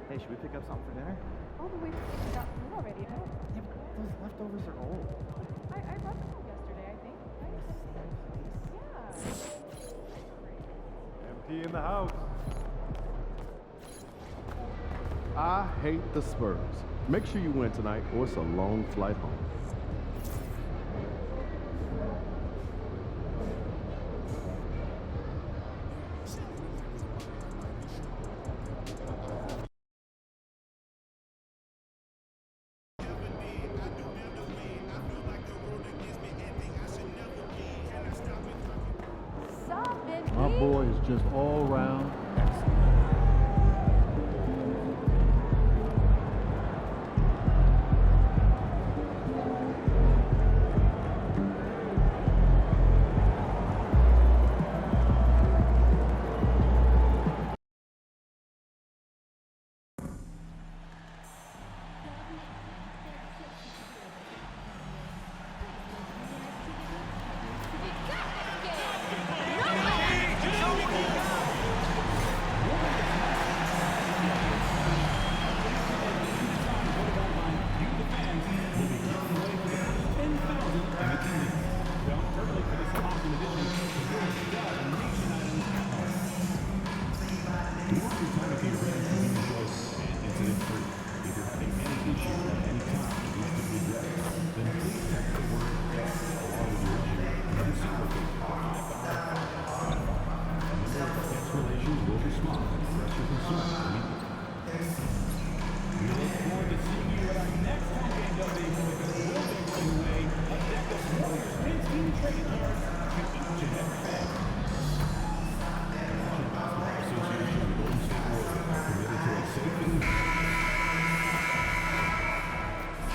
Hey, should we pick up something for dinner? Oh, but we got food already, no? Yeah, but those leftovers are old. I brought them home yesterday, I think. Right? Yeah. Empty in the house. I hate the Spurs. Make sure you win tonight, or it's a long flight home. My boy is just all round excellent.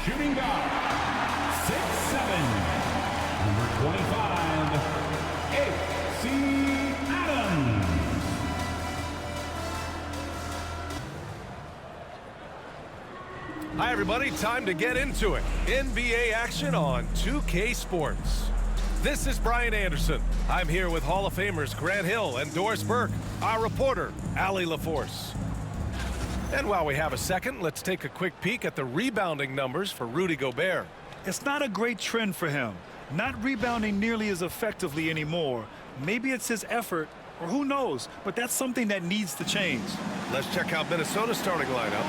Shooting guard, 6'7", number 25, A.C. Adams. Hi, everybody. Time to get into it. NBA action on 2K Sports. This is Brian Anderson. I'm here with Hall of Famers Grant Hill and Doris Burke, our reporter, Allie LaForce. And while we have a second, let's take a quick peek at the rebounding numbers for Rudy Gobert. It's not a great trend for him. Not rebounding nearly as effectively anymore. Maybe it's his effort, or who knows, but that's something that needs to change. Let's check out Minnesota's starting lineup.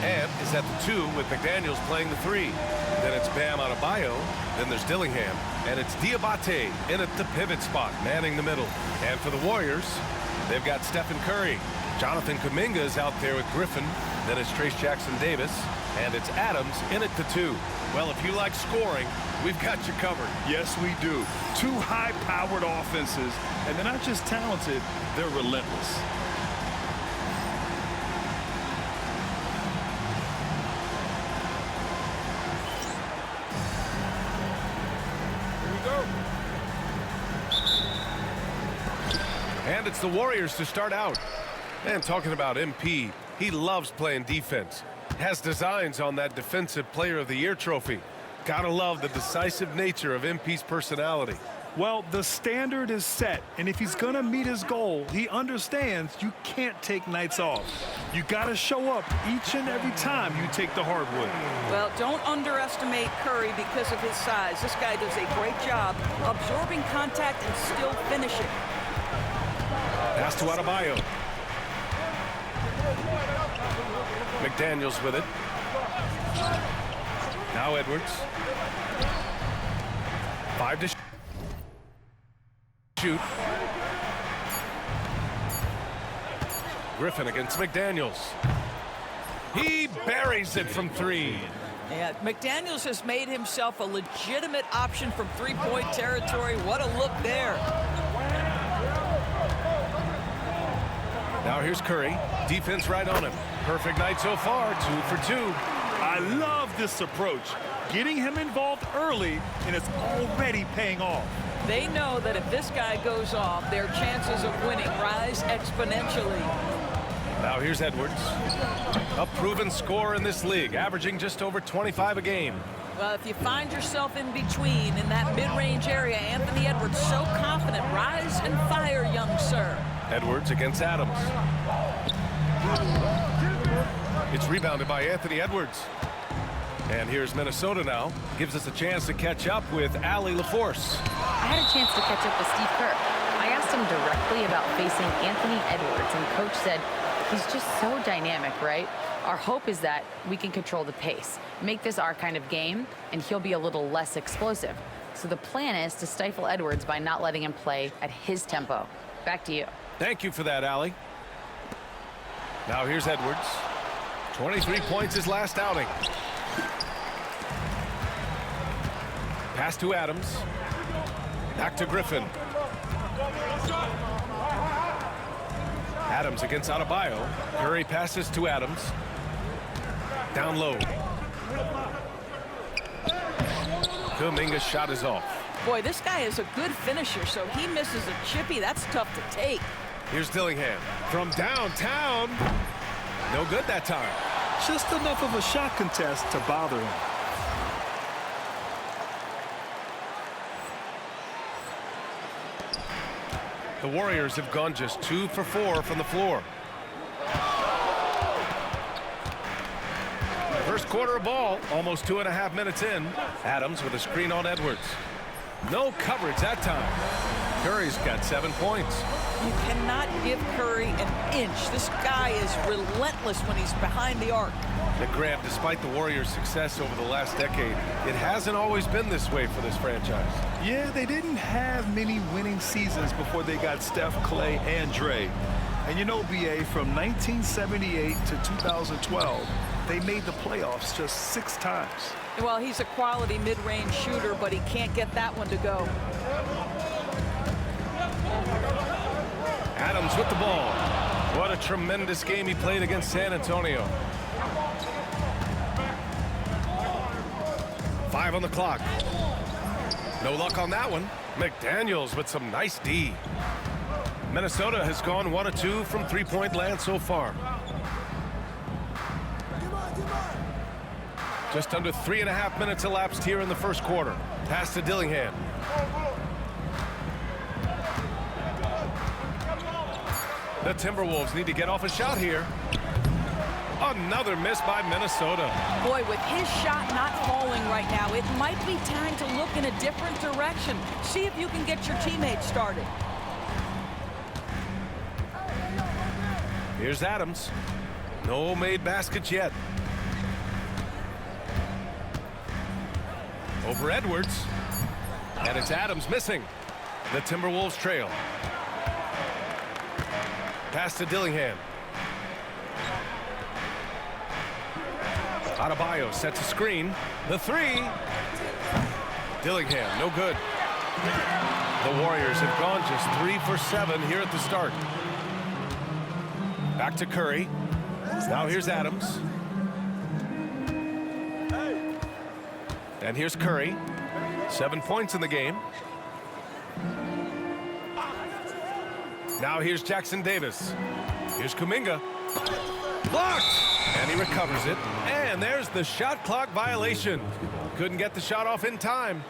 Ant is at the 2 with McDaniels playing the 3. Then it's Bam Adebayo. Then there's Dillingham. And it's Diabate in at the pivot spot, manning the middle. And for the Warriors, they've got Stephen Curry. Jonathan Kuminga is out there with Griffin. Then it's Trace Jackson-Davis. And it's Adams in at the 2. Well, if you like scoring, we've got you covered. Yes, we do. Two high-powered offenses, and they're not just talented, they're relentless. And it's the Warriors to start out. And talking about MP, he loves playing defense. Has designs on that Defensive Player of the Year trophy. Gotta love the decisive nature of MP's personality. Well, the standard is set, and if he's gonna meet his goal, he understands you can't take nights off. You gotta show up each and every time you take the hardwood. Well, don't underestimate Curry because of his size. This guy does a great job absorbing contact and still finishing. Pass to Adebayo. McDaniels with it. Now Edwards. 5 to shoot. Griffin against McDaniels. He buries it from 3. Yeah, McDaniels has made himself a legitimate option from three-point territory. What a look there. Now here's Curry. Defense right on him. Perfect night so far. 2 for 2. I love this approach. Getting him involved early, and it's already paying off. They know that if this guy goes off, their chances of winning rise exponentially. Now here's Edwards. A proven scorer in this league, averaging just over 25 a game. Well, if you find yourself in between in that mid-range area, Anthony Edwards so confident. Rise and fire, young sir. Edwards against Adams. It's rebounded by Anthony Edwards. And here's Minnesota now. Gives us a chance to catch up with Allie LaForce. I had a chance to catch up with Steve Kerr. I asked him directly about facing Anthony Edwards, and Coach said he's just so dynamic, right? Our hope is that we can control the pace, make this our kind of game, and he'll be a little less explosive. So the plan is to stifle Edwards by not letting him play at his tempo. Back to you. Thank you for that, Allie. Now here's Edwards. 23 points his last outing. Pass to Adams. Back to Griffin. Adams against Adebayo. Curry passes to Adams. Down low. Kuminga's shot is off. Boy, this guy is a good finisher, so he misses a chippy. That's tough to take. Here's Dillingham from downtown. No good that time. Just enough of a shot contest to bother him. The Warriors have gone just 2 for 4 from the floor. First quarter of ball, almost 2.5 minutes in. Adams with a screen on Edwards. No coverage that time. Curry's got 7 points. You cannot give Curry an inch. This guy is relentless when he's behind the arc. But Graham, despite the Warriors' success over the last decade, it hasn't always been this way for this franchise. Yeah, they didn't have many winning seasons before they got Steph, Clay, and Dre. And you know, BA, from 1978 to 2012, they made the playoffs just 6 times. Well, he's a quality mid-range shooter, but he can't get that one to go. Adams with the ball. What a tremendous game he played against San Antonio. 5 on the clock. No luck on that one. McDaniels with some nice D. Minnesota has gone 1 of 2 from three-point land so far. Just under 3.5 minutes elapsed here in the first quarter. Pass to Dillingham. The Timberwolves need to get off a shot here. Another miss by Minnesota. Boy, with his shot not falling right now, it might be time to look in a different direction. See if you can get your teammates started. Here's Adams. No made baskets yet. Over Edwards. And it's Adams missing. The Timberwolves trail. Pass to Dillingham. Adebayo sets a screen. The 3. Dillingham, no good. The Warriors have gone just 3 for 7 here at the start. Back to Curry. Now here's Adams. And here's Curry. 7 points in the game. Now here's Jackson Davis. Here's Kuminga. Blocked! And he recovers it. And there's the shot clock violation. Couldn't get the shot off in time.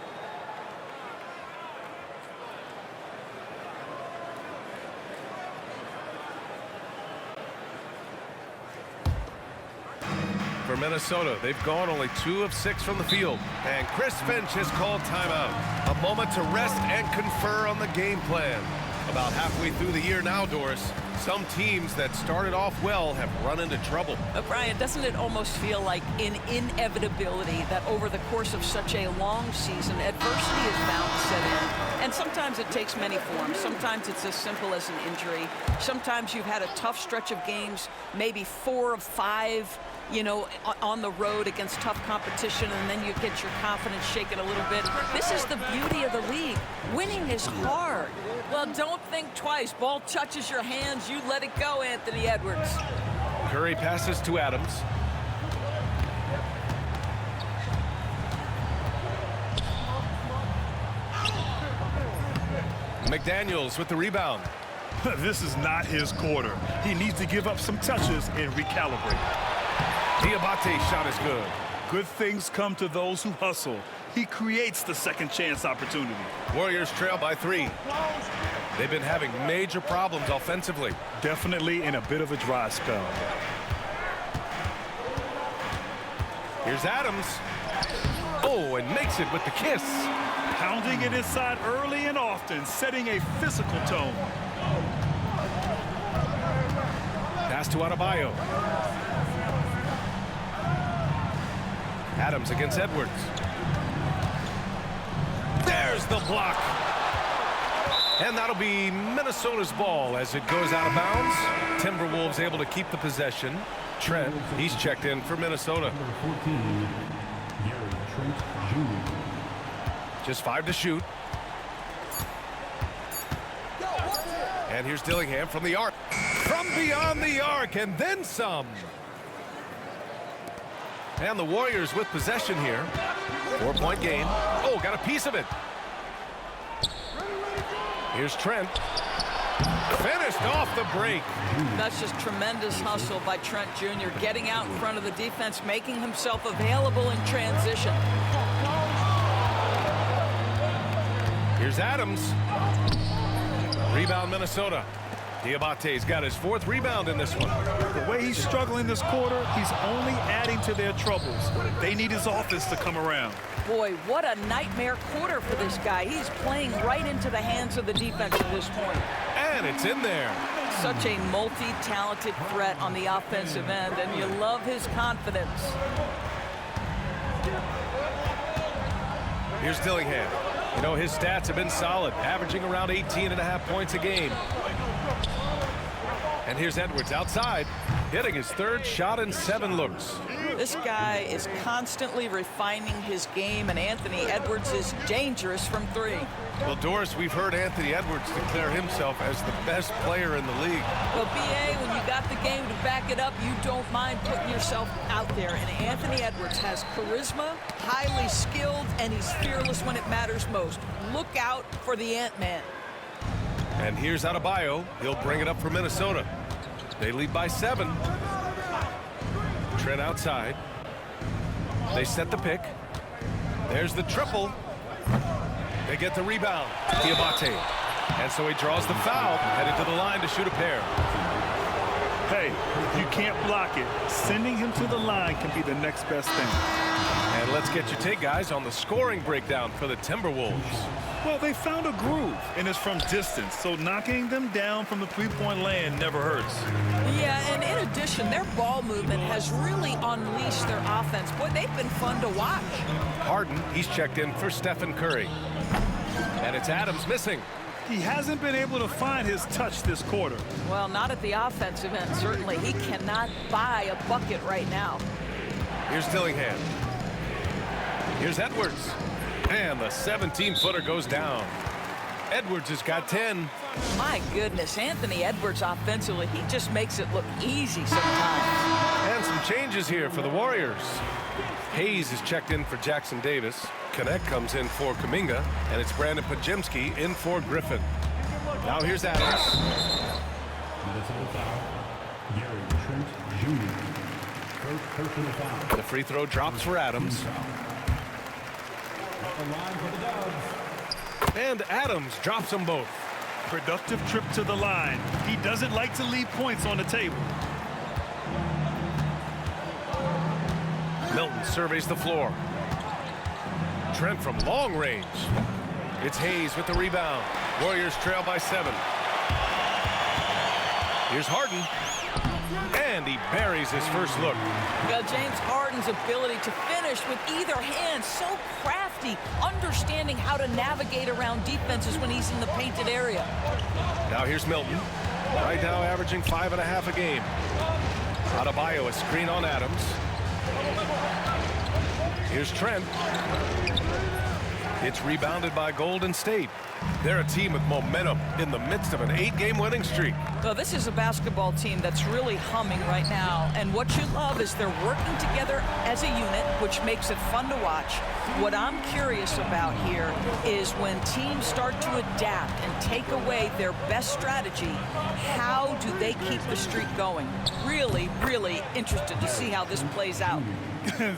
For Minnesota, they've gone only 2 of 6 from the field. And Chris Finch has called timeout. A moment to rest and confer on the game plan. About halfway through the year now, Doris. Some teams that started off well have run into trouble. Brian, doesn't it almost feel like an inevitability that over the course of such a long season, adversity is bound to set in? And sometimes it takes many forms. Sometimes it's as simple as an injury. Sometimes you've had a tough stretch of games, maybe 4 of 5, you know, on the road against tough competition, and then you get your confidence shaken a little bit. This is the beauty of the league. Winning is hard. Well, don't think twice. Ball touches your hands, you let it go, Anthony Edwards. Curry passes to Adams. McDaniels with the rebound. This is not his quarter. He needs to give up some touches and recalibrate. Diabate's shot is good. Good things come to those who hustle. He creates the second chance opportunity. Warriors trail by 3. They've been having major problems offensively. Definitely in a bit of a dry spell. Here's Adams. Oh, and makes it with the kiss. Pounding it inside early and often, setting a physical tone. Pass to Adebayo. Adams against Edwards. There's the block. And that'll be Minnesota's ball as it goes out of bounds. Timberwolves able to keep the possession. Trent, he's checked in for Minnesota. Number 14, Gary Trent Jr. Just 5 to shoot. And here's Dillingham from the arc. From beyond the arc and then some. And the Warriors with possession here. 4-point game. Oh, got a piece of it. Here's Trent. Finished off the break. That's just tremendous hustle by Trent Jr. Getting out in front of the defense, making himself available in transition. Here's Adams. Rebound Minnesota. Diabate's got his 4th rebound in this one. The way he's struggling this quarter, he's only adding to their troubles. They need his offense to come around. Boy, what a nightmare quarter for this guy. He's playing right into the hands of the defense at this point. And it's in there. Such a multi-talented threat on the offensive end, and you love his confidence. Here's Dillingham. You know, his stats have been solid, averaging around 18.5 points a game. And here's Edwards outside, hitting his 3rd shot in 7 looks. This guy is constantly refining his game, and Anthony Edwards is dangerous from 3. Well, Doris, we've heard Anthony Edwards declare himself as the best player in the league. Well, BA, when you got the game to back it up, you don't mind putting yourself out there. And Anthony Edwards has charisma, highly skilled, and he's fearless when it matters most. Look out for the Ant-Man. And here's Adebayo. He'll bring it up for Minnesota. They lead by 7. Trent outside. They set the pick. There's the triple. They get the rebound. Diabate. And so he draws the foul, headed to the line to shoot a pair. Hey, if you can't block it, sending him to the line can be the next best thing. And let's get your take, guys, on the scoring breakdown for the Timberwolves. Well, they found a groove, and it's from distance, so knocking them down from the three-point land never hurts. Yeah, and in addition, their ball movement has really unleashed their offense. Boy, they've been fun to watch. Harden, he's checked in for Stephen Curry. And it's Adams missing. He hasn't been able to find his touch this quarter. Well, not at the offensive end, certainly. He cannot buy a bucket right now. Here's Dillingham. Here's Edwards. And the 17-footer goes down. Edwards has got 10. My goodness, Anthony Edwards offensively, he just makes it look easy sometimes. And some changes here for the Warriors. Hayes is checked in for Jackson Davis. Connect comes in for Kuminga. And it's Brandon Podziemski in for Griffin. Now here's Adams. Minnesota foul. Gary Trent Jr. First personal foul. The free throw drops for Adams. At the line for the Dubs. And Adams drops them both. Productive trip to the line. He doesn't like to leave points on the table. Milton surveys the floor. Trent from long range. It's Hayes with the rebound. Warriors trail by 7. Here's Harden. And he buries his first look. Yeah, James Harden's ability to finish with either hand, so crafty, understanding how to navigate around defenses when he's in the painted area. Now here's Milton. Right now averaging 5.5 a game. Adebayo, a screen on Adams. Here's Trent. It's rebounded by Golden State. They're a team with momentum in the midst of an 8-game winning streak. Well, this is a basketball team that's really humming right now. And what you love is they're working together as a unit, which makes it fun to watch. What I'm curious about here is when teams start to adapt and take away their best strategy, how do they keep the streak going? Really, really interested to see how this plays out.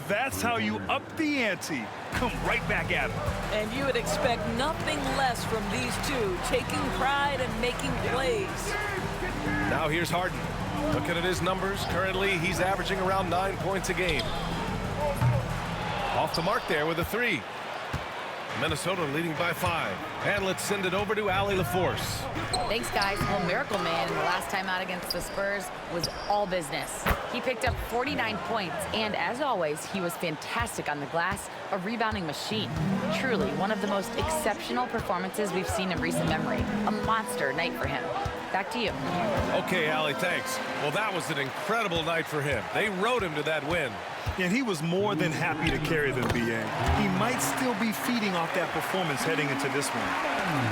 That's how you up the ante. Come right back at them. And you would expect nothing less from these two, taking pride and making plays. Now here's Harden. Looking at his numbers, currently he's averaging around 9 points a game. Off the mark there with a 3. Minnesota leading by 5. And let's send it over to Allie LaForce. Thanks, guys. Well, Miracle Man in the last time out against the Spurs was all business. He picked up 49 points, and as always, he was fantastic on the glass, a rebounding machine. Truly, one of the most exceptional performances we've seen in recent memory. A monster night for him. Back to you. Okay, Allie, thanks. Well, that was an incredible night for him. They rode him to that win. And he was more than happy to carry them, B.A. He might still be feeding off that performance heading into this one.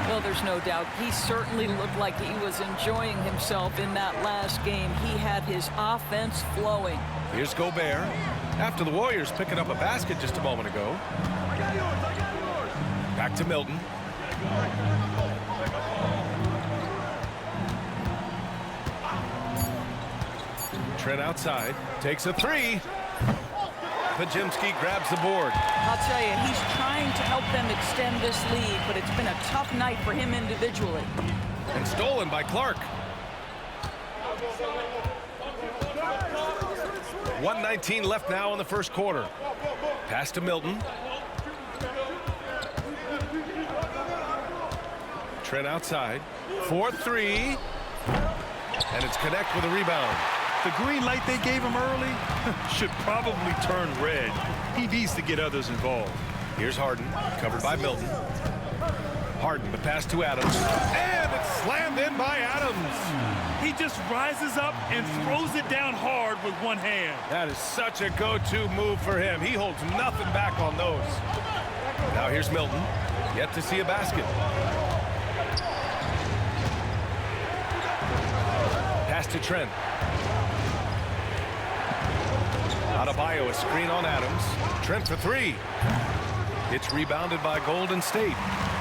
Well, there's no doubt. He certainly looked like he was enjoying himself in that last game. He had his offense flowing. Here's Gobert. After the Warriors picking up a basket just a moment ago. Back to Milton. Trent outside. Takes a 3. Pajimski grabs the board. I'll tell you, he's trying to help them extend this lead, but it's been a tough night for him individually. And stolen by Clark. 1:19 left now in the first quarter. Pass to Milton. Trent outside. 4-3. And it's connect with a rebound. The green light they gave him early should probably turn red. He needs to get others involved. Here's Harden, covered by Milton. Harden, the pass to Adams. And it's slammed in by Adams. He just rises up and throws it down hard with one hand. That is such a go-to move for him. He holds nothing back on those. Now here's Milton, yet to see a basket. Pass to Trent. Adebayo, a screen on Adams. Trent for 3. It's rebounded by Golden State.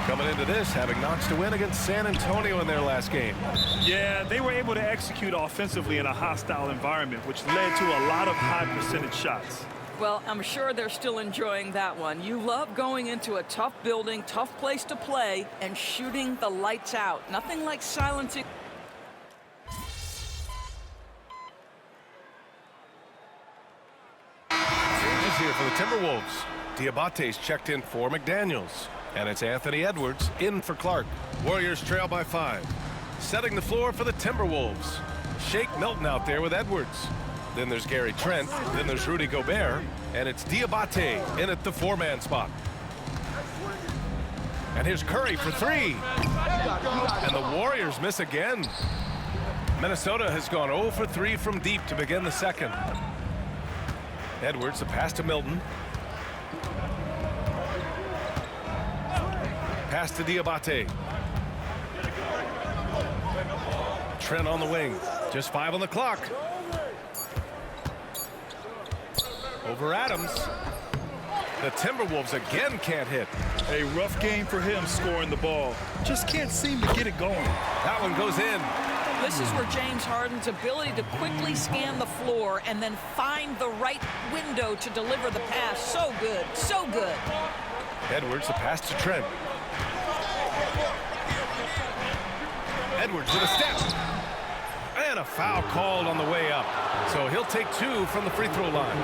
Coming into this, having notched a win against San Antonio in their last game. Yeah, they were able to execute offensively in a hostile environment, which led to a lot of high percentage shots. Well, I'm sure they're still enjoying that one. You love going into a tough building, tough place to play, and shooting the lights out. Nothing like silencing. Here for the Timberwolves. Diabate's checked in for McDaniels. And it's Anthony Edwards in for Clark. Warriors trail by 5. Setting the floor for the Timberwolves. Shake Milton out there with Edwards. Then there's Gary Trent. Then there's Rudy Gobert. And it's Diabate in at the 4-man spot. And here's Curry for 3. And the Warriors miss again. Minnesota has gone 0 for 3 from deep to begin the second. Edwards, a pass to Milton. Pass to Diabate. Trent on the wing. Just 5 on the clock. Over Adams. The Timberwolves again can't hit. A rough game for him scoring the ball. Just can't seem to get it going. That one goes in. This is where James Harden's ability to quickly scan the floor and then find the right window to deliver the pass. So good, so good. Edwards, a pass to Trent. Edwards with a step. And a foul called on the way up. So he'll take 2 from the free throw line.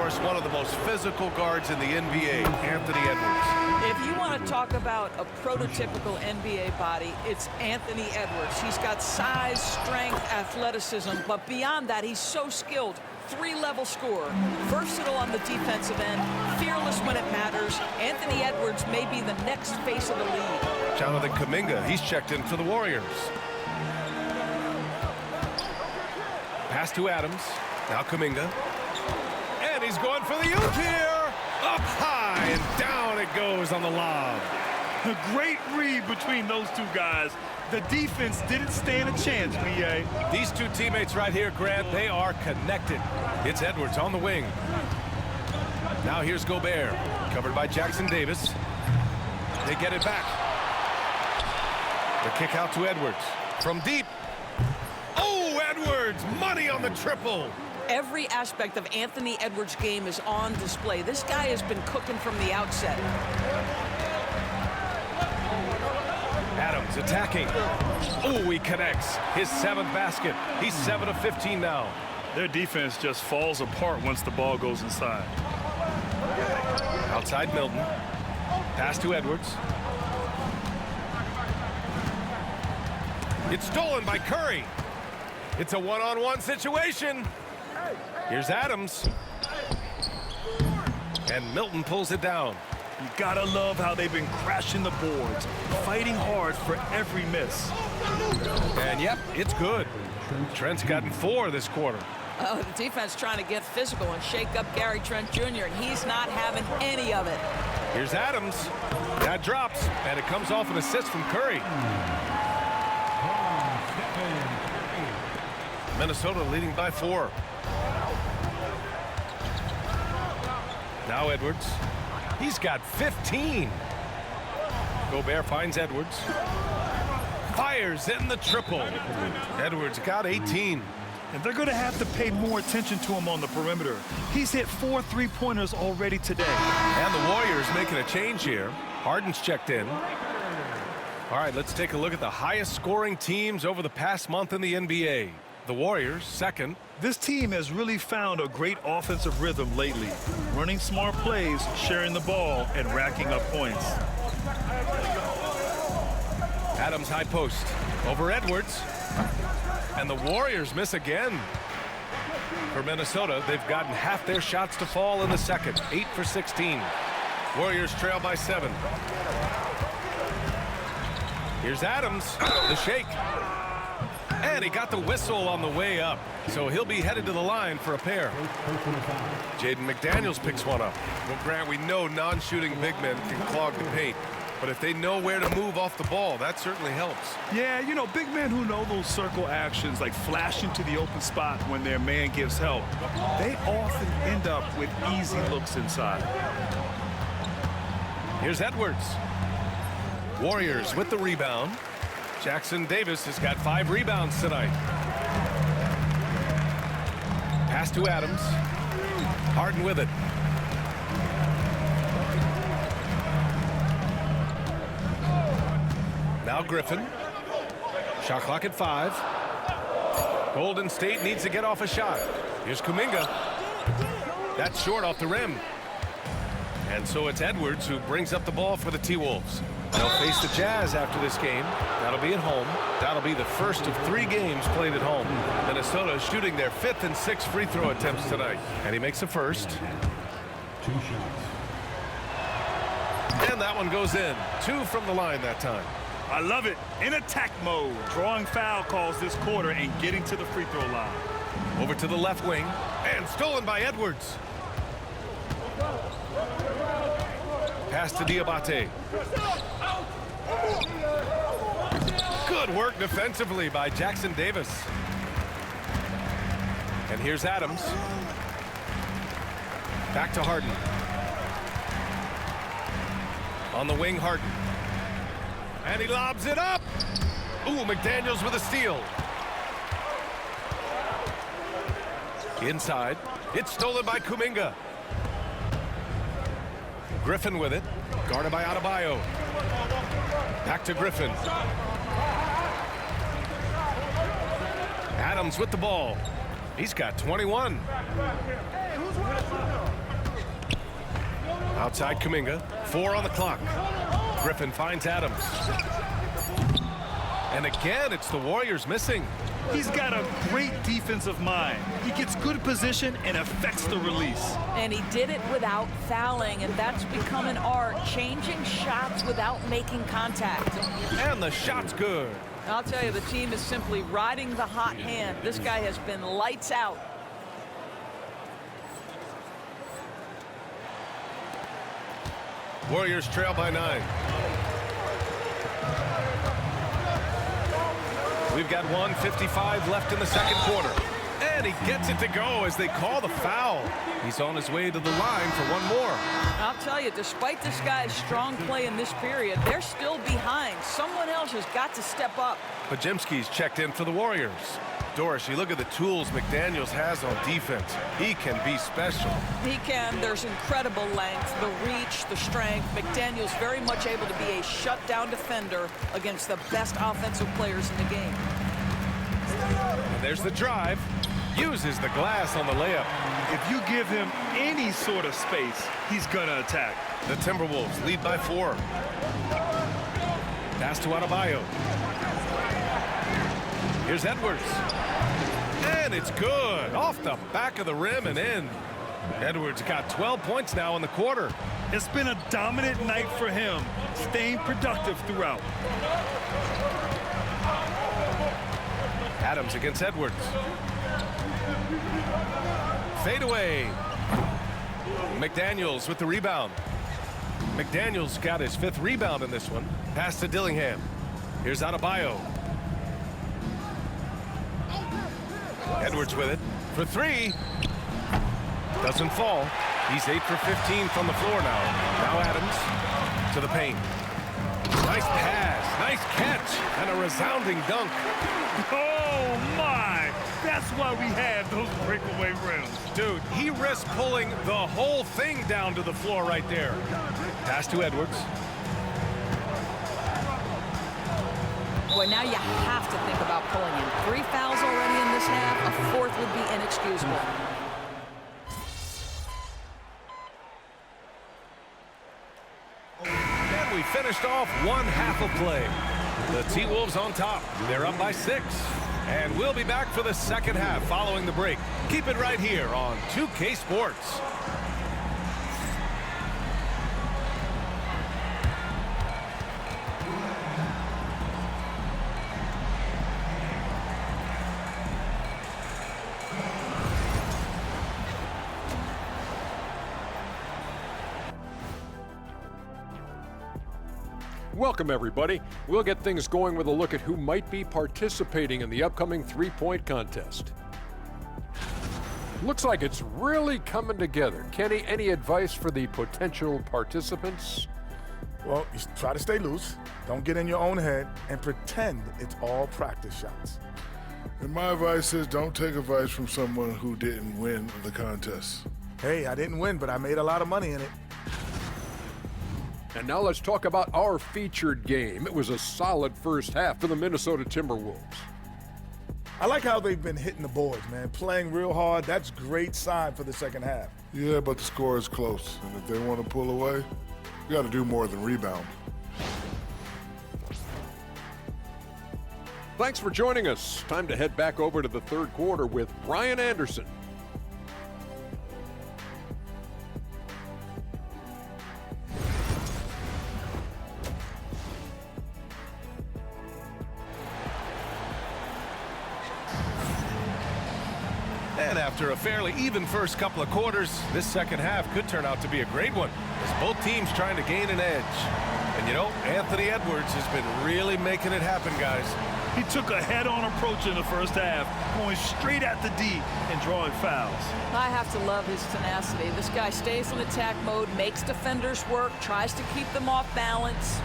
course, one of the most physical guards in the NBA, Anthony Edwards. If you want to talk about a prototypical NBA body, it's Anthony Edwards. He's got size, strength, athleticism, but beyond that, he's so skilled. Three-level scorer, versatile on the defensive end, fearless when it matters. Anthony Edwards may be the next face of the league. Jonathan Kuminga, he's checked in for the Warriors. Pass to Adams. Now Kuminga. And he's going for the oop here. Up high and down it goes on the lob. A great read between those two guys. The defense didn't stand a chance, B.A. These two teammates right here, Grant, they are connected. It's Edwards on the wing. Now here's Gobert, covered by Jackson Davis. They get it back. The kick out to Edwards. From deep. Oh, Edwards, money on the triple. Every aspect of Anthony Edwards' game is on display. This guy has been cooking from the outset. Adams attacking. Oh, he connects. His 7th basket. He's 7 of 15 now. Their defense just falls apart once the ball goes inside. Outside Milton. Pass to Edwards. It's stolen by Curry. It's a one-on-one situation. Here's Adams. And Milton pulls it down. You gotta love how they've been crashing the boards, fighting hard for every miss. And yep, it's good. Trent's gotten 4 this quarter. Oh, the defense trying to get physical and shake up Gary Trent Jr., and he's not having any of it. Here's Adams. That drops, and it comes off an assist from Curry. Minnesota leading by 4. Now Edwards. He's got 15. Gobert finds Edwards. Fires in the triple. Edwards got 18. And they're going to have to pay more attention to him on the perimeter. He's hit 4 3-pointers already today. And the Warriors making a change here. Harden's checked in. All right, let's take a look at the highest scoring teams over the past month in the NBA. The Warriors, 2nd. This team has really found a great offensive rhythm lately. Running smart plays, sharing the ball, and racking up points. Adams high post over Edwards. And the Warriors miss again. For Minnesota, they've gotten half their shots to fall in the second. 8 for 16. Warriors trail by 7. Here's Adams, the shake. And he got the whistle on the way up. So he'll be headed to the line for a pair. Jaden McDaniels picks one up. Well, Grant, we know non-shooting big men can clog the paint. But if they know where to move off the ball, that certainly helps. Yeah, you know, big men who know those circle actions, like flashing to the open spot when their man gives help, they often end up with easy looks inside. Here's Edwards. Warriors with the rebound. Jackson Davis has got 5 rebounds tonight. Pass to Adams. Harden with it. Now Griffin. Shot clock at 5. Golden State needs to get off a shot. Here's Kuminga. That's short off the rim. And so it's Edwards who brings up the ball for the T-Wolves. They'll face the Jazz after this game. That'll be at home. That'll be the first of 3 games played at home. Minnesota is shooting their 5th and 6th free throw attempts tonight. And he makes the first. 2 shots. And that one goes in. 2 from the line that time. I love it. In attack mode, drawing foul calls this quarter and getting to the free throw line. Over to the left wing. And stolen by Edwards. Pass to Diabate. Good work defensively by Jackson Davis. And here's Adams. Back to Harden. On the wing, Harden. And he lobs it up. Ooh, McDaniels with a steal. Inside. It's stolen by Kuminga. Griffin with it. Guarded by Adebayo. Back to Griffin. Adams with the ball. He's got 21. Outside Kuminga. 4 on the clock. Griffin finds Adams. And again, it's the Warriors missing. He's got a great defensive mind. He gets good position and affects the release. And he did it without fouling, and that's become an art, changing shots without making contact. And the shot's good. I'll tell you, the team is simply riding the hot hand. This guy has been lights out. Warriors trail by 9. We've got 1:55 left in the second quarter. And he gets it to go as they call the foul. He's on his way to the line for one more. I'll tell you, despite this guy's strong play in this period, they're still behind. Someone else has got to step up. Podziemski's checked in for the Warriors. Doris, you look at the tools McDaniels has on defense. He can be special. He can. There's incredible length, the reach, the strength. McDaniels very much able to be a shutdown defender against the best offensive players in the game. And there's the drive. Uses the glass on the layup. If you give him any sort of space, he's gonna attack. The Timberwolves lead by 4. Pass to Adebayo. Here's Edwards. And it's good. Off the back of the rim and in. Edwards got 12 points now in the quarter. It's been a dominant night for him, staying productive throughout. Adams against Edwards. Fade away. McDaniels with the rebound. McDaniels got his 5th rebound in this one. Pass to Dillingham. Here's Adebayo. Edwards with it for 3. Doesn't fall. He's 8 for 15 from the floor now. Now Adams to the paint. Nice pass, nice catch, and a resounding dunk. Oh my! That's why we have those breakaway rims. Dude, he risked pulling the whole thing down to the floor right there. Pass to Edwards. Boy, now you have to think about pulling him. 3 fouls already in this half. A 4th would be inexcusable. And we finished off one half of play. The T-Wolves on top. They're up by 6. And we'll be back for the second half following the break. Keep it right here on 2K Sports. Welcome, everybody. We'll get things going with a look at who might be participating in the upcoming three-point contest. Looks like it's really coming together. Kenny, any advice for the potential participants? Well, you try to stay loose, don't get in your own head, and pretend it's all practice shots. And my advice is don't take advice from someone who didn't win the contest. Hey, I didn't win, but I made a lot of money in it. And now let's talk about our featured game. It was a solid first half for the Minnesota Timberwolves. I like how they've been hitting the boards, man. Playing real hard, that's great sign for the second half. Yeah, but the score is close. And if they want to pull away, you got to do more than rebound. Thanks for joining us. Time to head back over to the third quarter with Brian Anderson. And after a fairly even first couple of quarters, this second half could turn out to be a great one as both teams trying to gain an edge. And you know, Anthony Edwards has been really making it happen, guys. He took a head-on approach in the first half, going straight at the D and drawing fouls. I have to love his tenacity. This guy stays in attack mode, makes defenders work, tries to keep them off balance.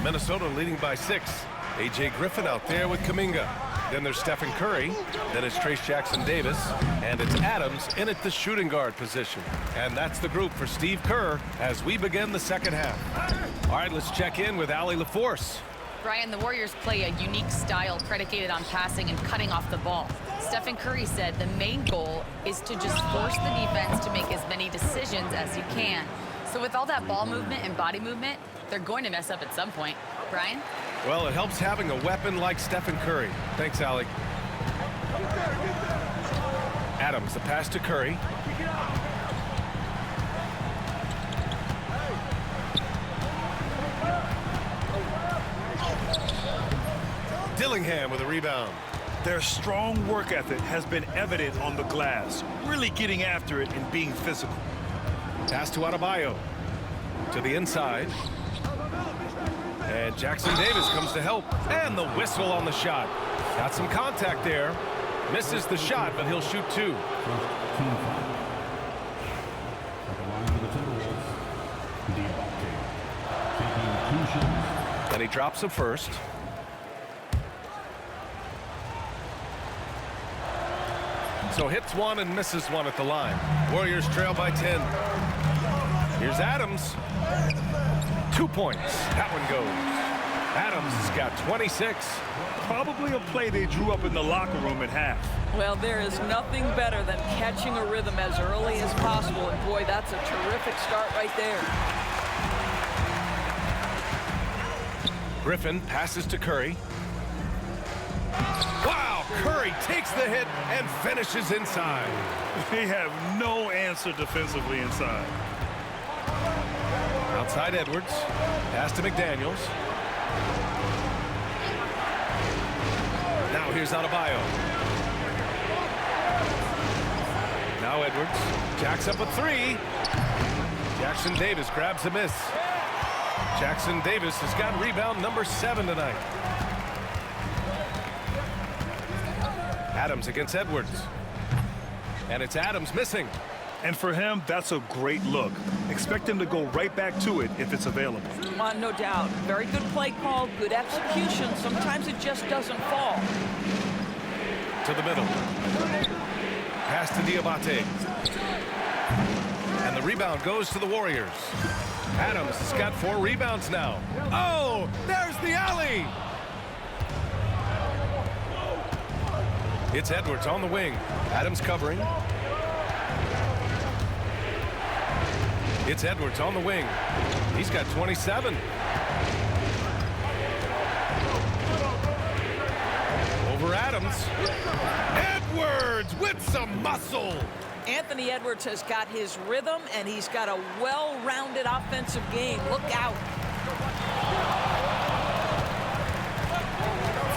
Minnesota leading by 6. A.J. Griffin out there with Kuminga. Then there's Stephen Curry. Then it's Trace Jackson-Davis. And it's Adams in at the shooting guard position. And that's the group for Steve Kerr as we begin the second half. All right, let's check in with Allie LaForce. Brian, the Warriors play a unique style predicated on passing and cutting off the ball. Stephen Curry said the main goal is to just force the defense to make as many decisions as you can. So with all that ball movement and body movement, they're going to mess up at some point. Brian? Well, it helps having a weapon like Stephen Curry. Thanks, Allie. Adams, the pass to Curry. Dillingham with a rebound. Their strong work ethic has been evident on the glass, really getting after it and being physical. Pass to Adebayo. To the inside. And Jackson Davis comes to help. And the whistle on the shot. Got some contact there. Misses the shot, but he'll shoot two. And he drops the first. So hits one and misses one at the line. Warriors trail by 10. Here's Adams. 2 points. That one goes. Adams has got 26. Probably a play they drew up in the locker room at half. Well, there is nothing better than catching a rhythm as early as possible. And boy, that's a terrific start right there. Griffin passes to Curry. Wow, Curry takes the hit and finishes inside. They have no answer defensively inside. Outside Edwards. Pass to McDaniels. Now here's Adebayo. Now Edwards. Jacks up a three. Jackson Davis grabs a miss. Jackson Davis has got rebound number 7 tonight. Adams against Edwards. And it's Adams missing. And for him, that's a great look. Expect him to go right back to it if it's available. No doubt. Very good play call, good execution. Sometimes it just doesn't fall. To the middle. Pass to Diabate. And the rebound goes to the Warriors. Adams has got 4 rebounds now. Oh, there's the alley. It's Edwards on the wing. Adams covering. It's Edwards on the wing. He's got 27. Over Adams. Edwards with some muscle. Anthony Edwards has got his rhythm, and he's got a well-rounded offensive game. Look out.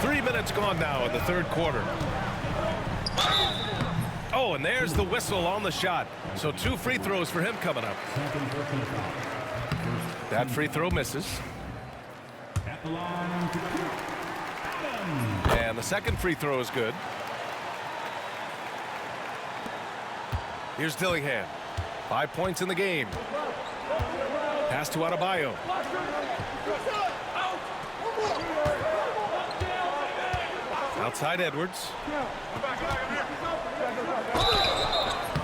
3 minutes gone now in the third quarter. Oh, and there's the whistle on the shot. So 2 free throws for him coming up. That free throw misses. And the second free throw is good. Here's Dillingham. 5 points in the game. Pass to Adebayo. Outside Edwards.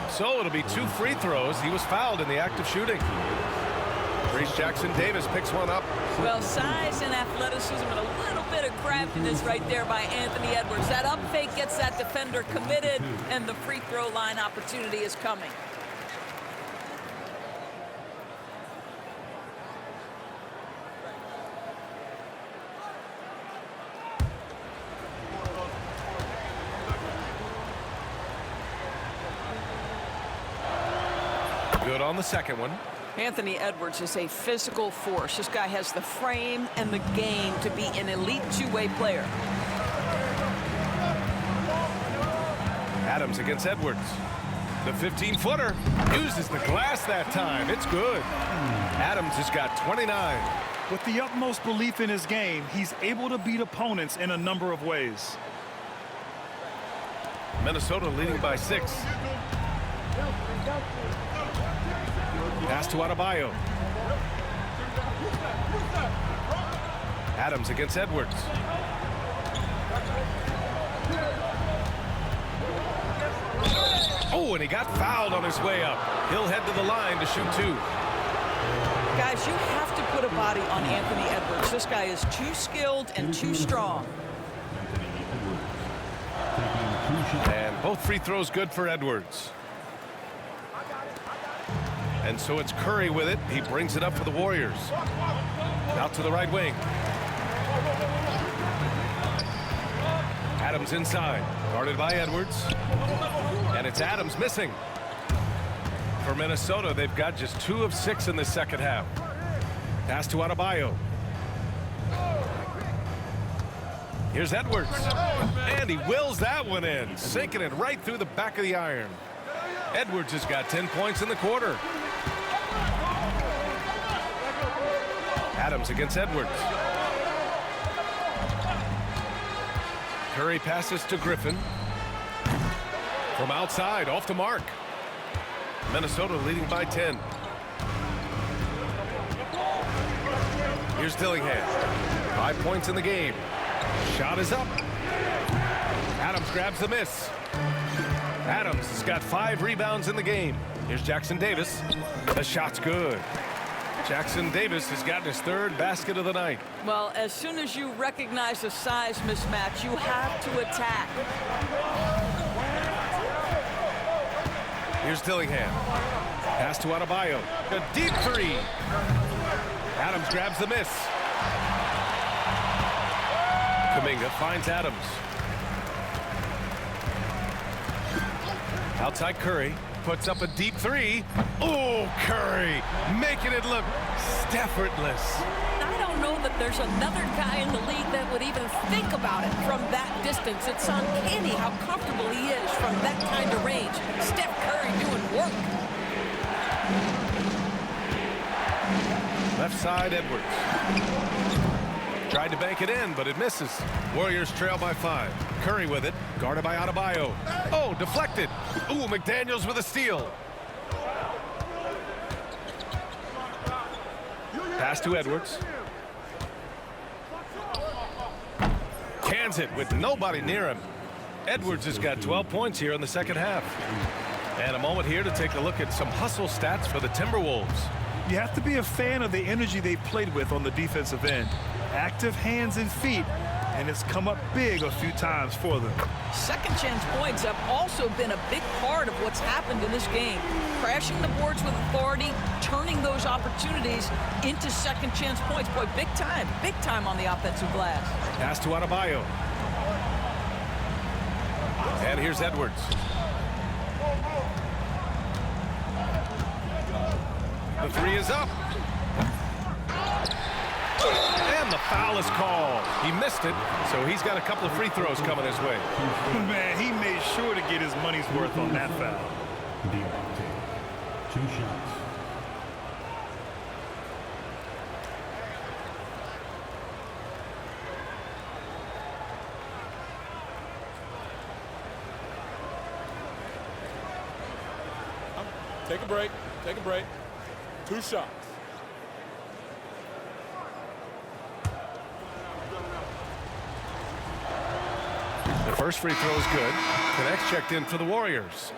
So it'll be 2 free throws. He was fouled in the act of shooting. Reese Jackson Davis picks one up. Well, size and athleticism and a little bit of craftiness right there by Anthony Edwards. That up fake gets that defender committed, and the free throw line opportunity is coming. Good on the second one. Anthony Edwards is a physical force. This guy has the frame and the game to be an elite two-way player. Adams against Edwards. The 15-footer uses the glass that time. It's good. Adams has got 29. With the utmost belief in his game, he's able to beat opponents in a number of ways. Minnesota leading by 6. Pass to Adebayo. Adams against Edwards. Oh, and he got fouled on his way up. He'll head to the line to shoot 2. Guys, you have to put a body on Anthony Edwards. This guy is too skilled and too strong. And both free throws good for Edwards. And so it's Curry with it. He brings it up for the Warriors. Out to the right wing. Adams inside. Guarded by Edwards. And it's Adams missing. For Minnesota, they've got just 2 of 6 in the second half. Pass to Adebayo. Here's Edwards. And he wills that one in, sinking it right through the back of the iron. Edwards has got 10 points in the quarter. Adams against Edwards. Curry passes to Griffin. From outside, off the mark. Minnesota leading by 10. Here's Dillingham. 5 points in the game. Shot is up. Adams grabs the miss. Adams has got 5 rebounds in the game. Here's Jackson Davis. The shot's good. Jackson Davis has gotten his 3rd basket of the night. Well, as soon as you recognize a size mismatch, you have to attack. Here's Dillingham. Pass to Adebayo. A deep 3. Adams grabs the miss. Kuminga finds Adams. Outside Curry. Puts up a deep 3. Oh, Curry making it look effortless. I don't know that there's another guy in the league that would even think about it from that distance. It's uncanny how comfortable he is from that kind of range. Steph Curry doing work. Left side, Edwards. Tried to bank it in, but it misses. Warriors trail by 5. Curry with it, guarded by Adebayo. Oh, deflected. Ooh, McDaniels with a steal. Pass to Edwards. Cans it with nobody near him. Edwards has got 12 points here in the second half. And a moment here to take a look at some hustle stats for the Timberwolves. You have to be a fan of the energy they've played with on the defensive end. Active hands and feet, and it's come up big a few times for them. Second chance points have also been a big part of what's happened in this game. Crashing the boards with authority, turning those opportunities into second chance points. Boy, big time on the offensive glass. Pass to Adebayo. And here's Edwards. The 3 is up. And the foul is called. He missed it, so he's got a couple of free throws coming his way. Man, he made sure to get his money's worth on that foul. Diabate. 2 shots. Take a break. Take a break. 2 shots. The first free throw is good. Connects checked in for the Warriors.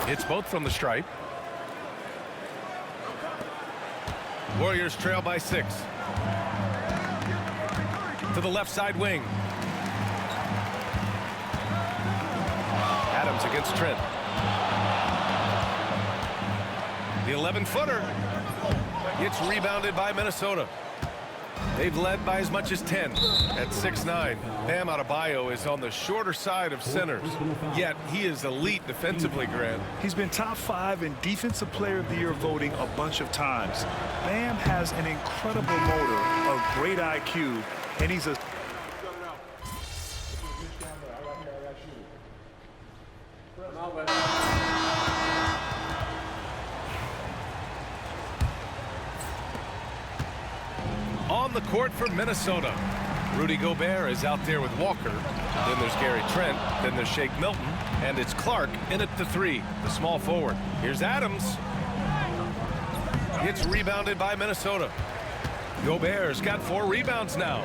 It's both from the stripe. Warriors trail by 6. To the left side wing. Adams against Trent. The 11-footer. It's rebounded by Minnesota. They've led by as much as 10 at 6'9". Bam Adebayo is on the shorter side of centers, yet he is elite defensively, Grant. He's been top 5 in Defensive Player of the Year voting a bunch of times. Bam has an incredible motor, a great IQ, and he's a on the court for Minnesota. Rudy Gobert is out there with Walker. Then there's Gary Trent. Then there's Shake Milton. And it's Clark in at the 3, the small forward. Here's Adams. It's rebounded by Minnesota. Gobert's got 4 rebounds now.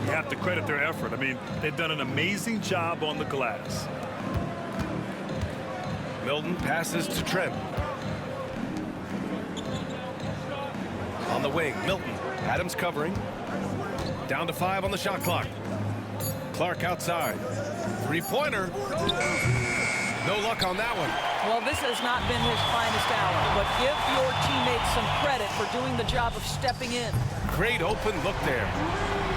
You have to credit their effort. I mean, they've done an amazing job on the glass. Milton passes to Trent. On the wing, Milton. Adams covering. Down to 5 on the shot clock. Clark outside. Three-pointer. No luck on that one. Well, this has not been his finest hour, but give your teammates some credit for doing the job of stepping in. Great open look there.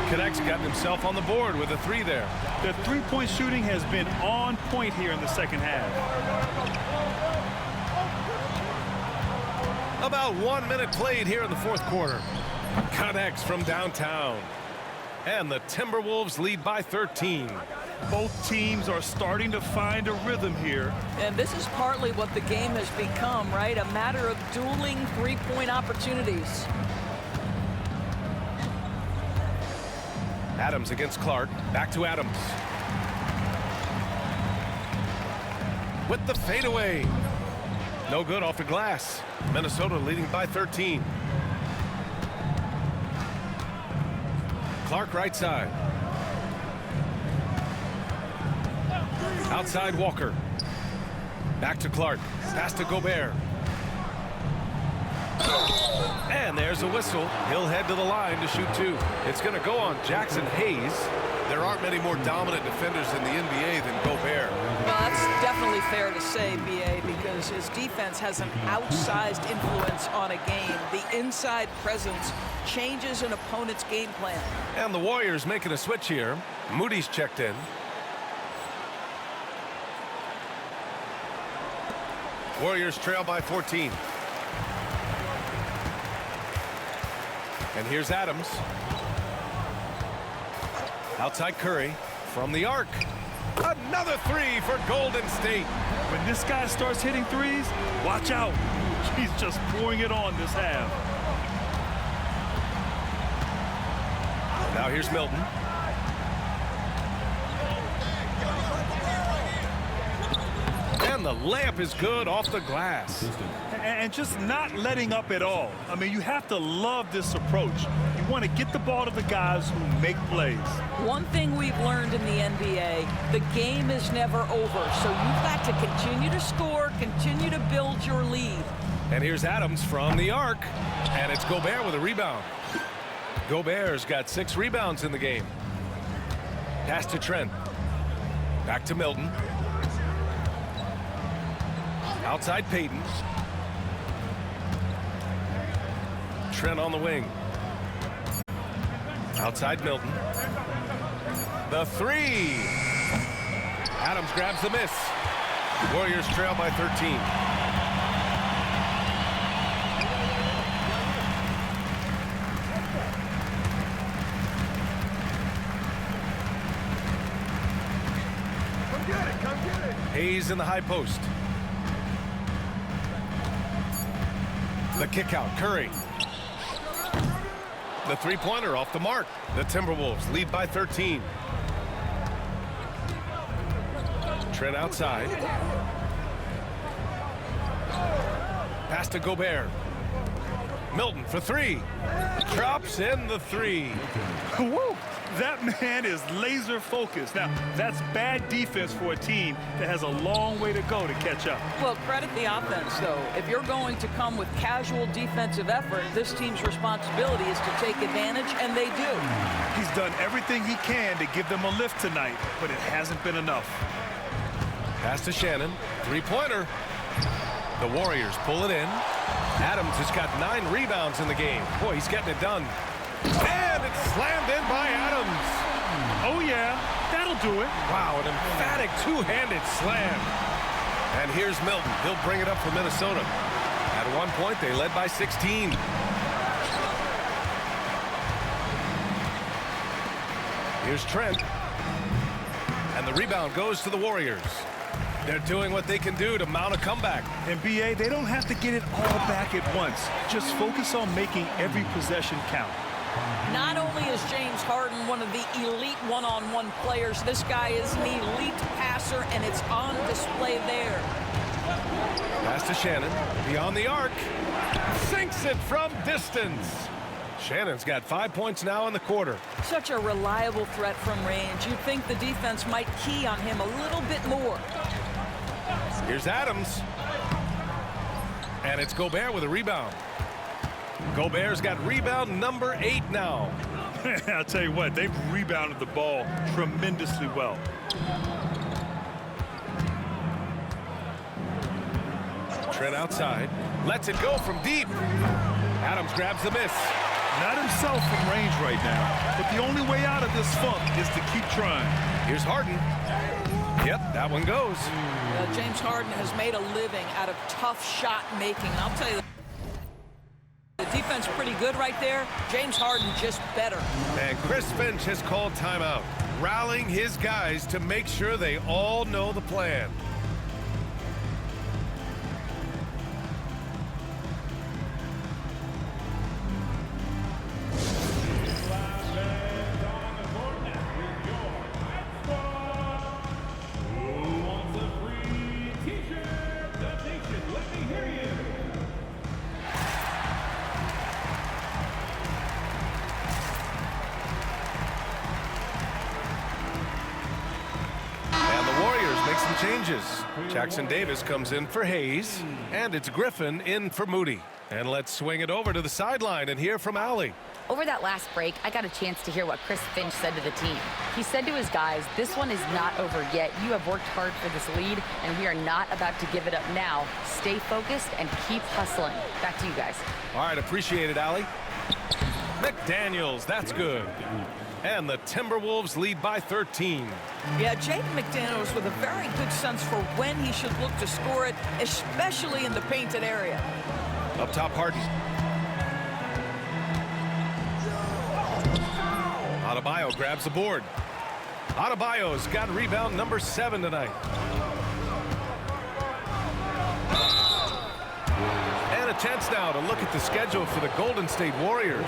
Connect's got himself on the board with a 3 there. The three-point shooting has been on point here in the second half. About 1 minute played here in the fourth quarter. Connects from downtown. And the Timberwolves lead by 13. Both teams are starting to find a rhythm here. And this is partly what the game has become, right? A matter of dueling three-point opportunities. Adams against Clark. Back to Adams. With the fadeaway. No good off the glass. Minnesota leading by 13. Clark right side. Outside Walker. Back to Clark. Pass to Gobert. And there's a whistle. He'll head to the line to shoot 2. It's going to go on Jackson Hayes. There aren't many more dominant defenders in the NBA than Gobert. Well, that's definitely fair to say, B.A., because his defense has an outsized influence on a game. The inside presence changes an opponent's game plan. And the Warriors making a switch here. Moody's checked in. Warriors trail by 14. And here's Adams. Outside Curry from the arc. Another 3 for Golden State. When this guy starts hitting threes, watch out. He's just pouring it on this half. Now here's Milton. And the layup is good off the glass. And just not letting up at all. I mean, you have to love this approach. You want to get the ball to the guys who make plays. One thing we've learned in the NBA, the game is never over. So you've got to continue to score, continue to build your lead. And here's Adams from the arc. And it's Gobert with a rebound. Gobert's got 6 rebounds in the game. Pass to Trent. Back to Milton. Outside Payton. Trent on the wing. Outside Milton. The 3. Adams grabs the miss. Warriors trail by 13. Come get it. Hayes in the high post. The kick out, Curry. The three-pointer off the mark. The Timberwolves lead by 13. Trent outside. Pass to Gobert. Milton for 3. Drops in the 3. Woo! That man is laser focused. Now, that's bad defense for a team that has a long way to go to catch up. Well, credit the offense, though. If you're going to come with casual defensive effort, this team's responsibility is to take advantage, and they do. He's done everything he can to give them a lift tonight, but it hasn't been enough. Pass to Shannon. Three-pointer. The Warriors pull it in. Adams has got 9 rebounds in the game. Boy, he's getting it done. And it's slammed in by Adams. Oh, yeah. That'll do it. Wow, an emphatic two-handed slam. And here's Milton. He'll bring it up for Minnesota. At one point, they led by 16. Here's Trent. And the rebound goes to the Warriors. They're doing what they can do to mount a comeback. And B.A., they don't have to get it all back at once. Just focus on making every possession count. Not only is James Harden one of the elite one-on-one players, this guy is an elite passer, and it's on display there. Pass to Shannon. Beyond the arc. sinks it from distance. Shannon's got 5 points now in the quarter. Such a reliable threat from range. You'd think the defense might key on him a little bit more. Here's Adams. And it's Gobert with a rebound. Gobert's got rebound number 8 now. I'll tell you what, they've rebounded the ball tremendously well. Trent outside. Lets it go from deep. Adams grabs the miss. Not himself from range right now, but the only way out of this funk is to keep trying. Here's Harden. Yep, that one goes. James Harden has made a living out of tough shot making. I'll tell you, the defense pretty good right there. James Harden just better. And Chris Finch has called timeout, rallying his guys to make sure they all know the plan. Changes. Jackson Davis comes in for Hayes, and it's Griffin in for Moody. And let's swing it over to the sideline and hear from Allie. Over that last break, I got a chance to hear what Chris Finch said to the team. He said to his guys, this one is not over yet. You have worked hard for this lead, and we are not about to give it up now. Stay focused and keep hustling. Back to you guys. All right, appreciate it, Allie. McDaniels, that's good. And the Timberwolves lead by 13. Yeah, Jaden McDaniels with a very good sense for when he should look to score it, especially in the painted area. Up top, Harden. Adebayo grabs the board. Adebayo's got rebound number 7 tonight. And a chance now to look at the schedule for the Golden State Warriors.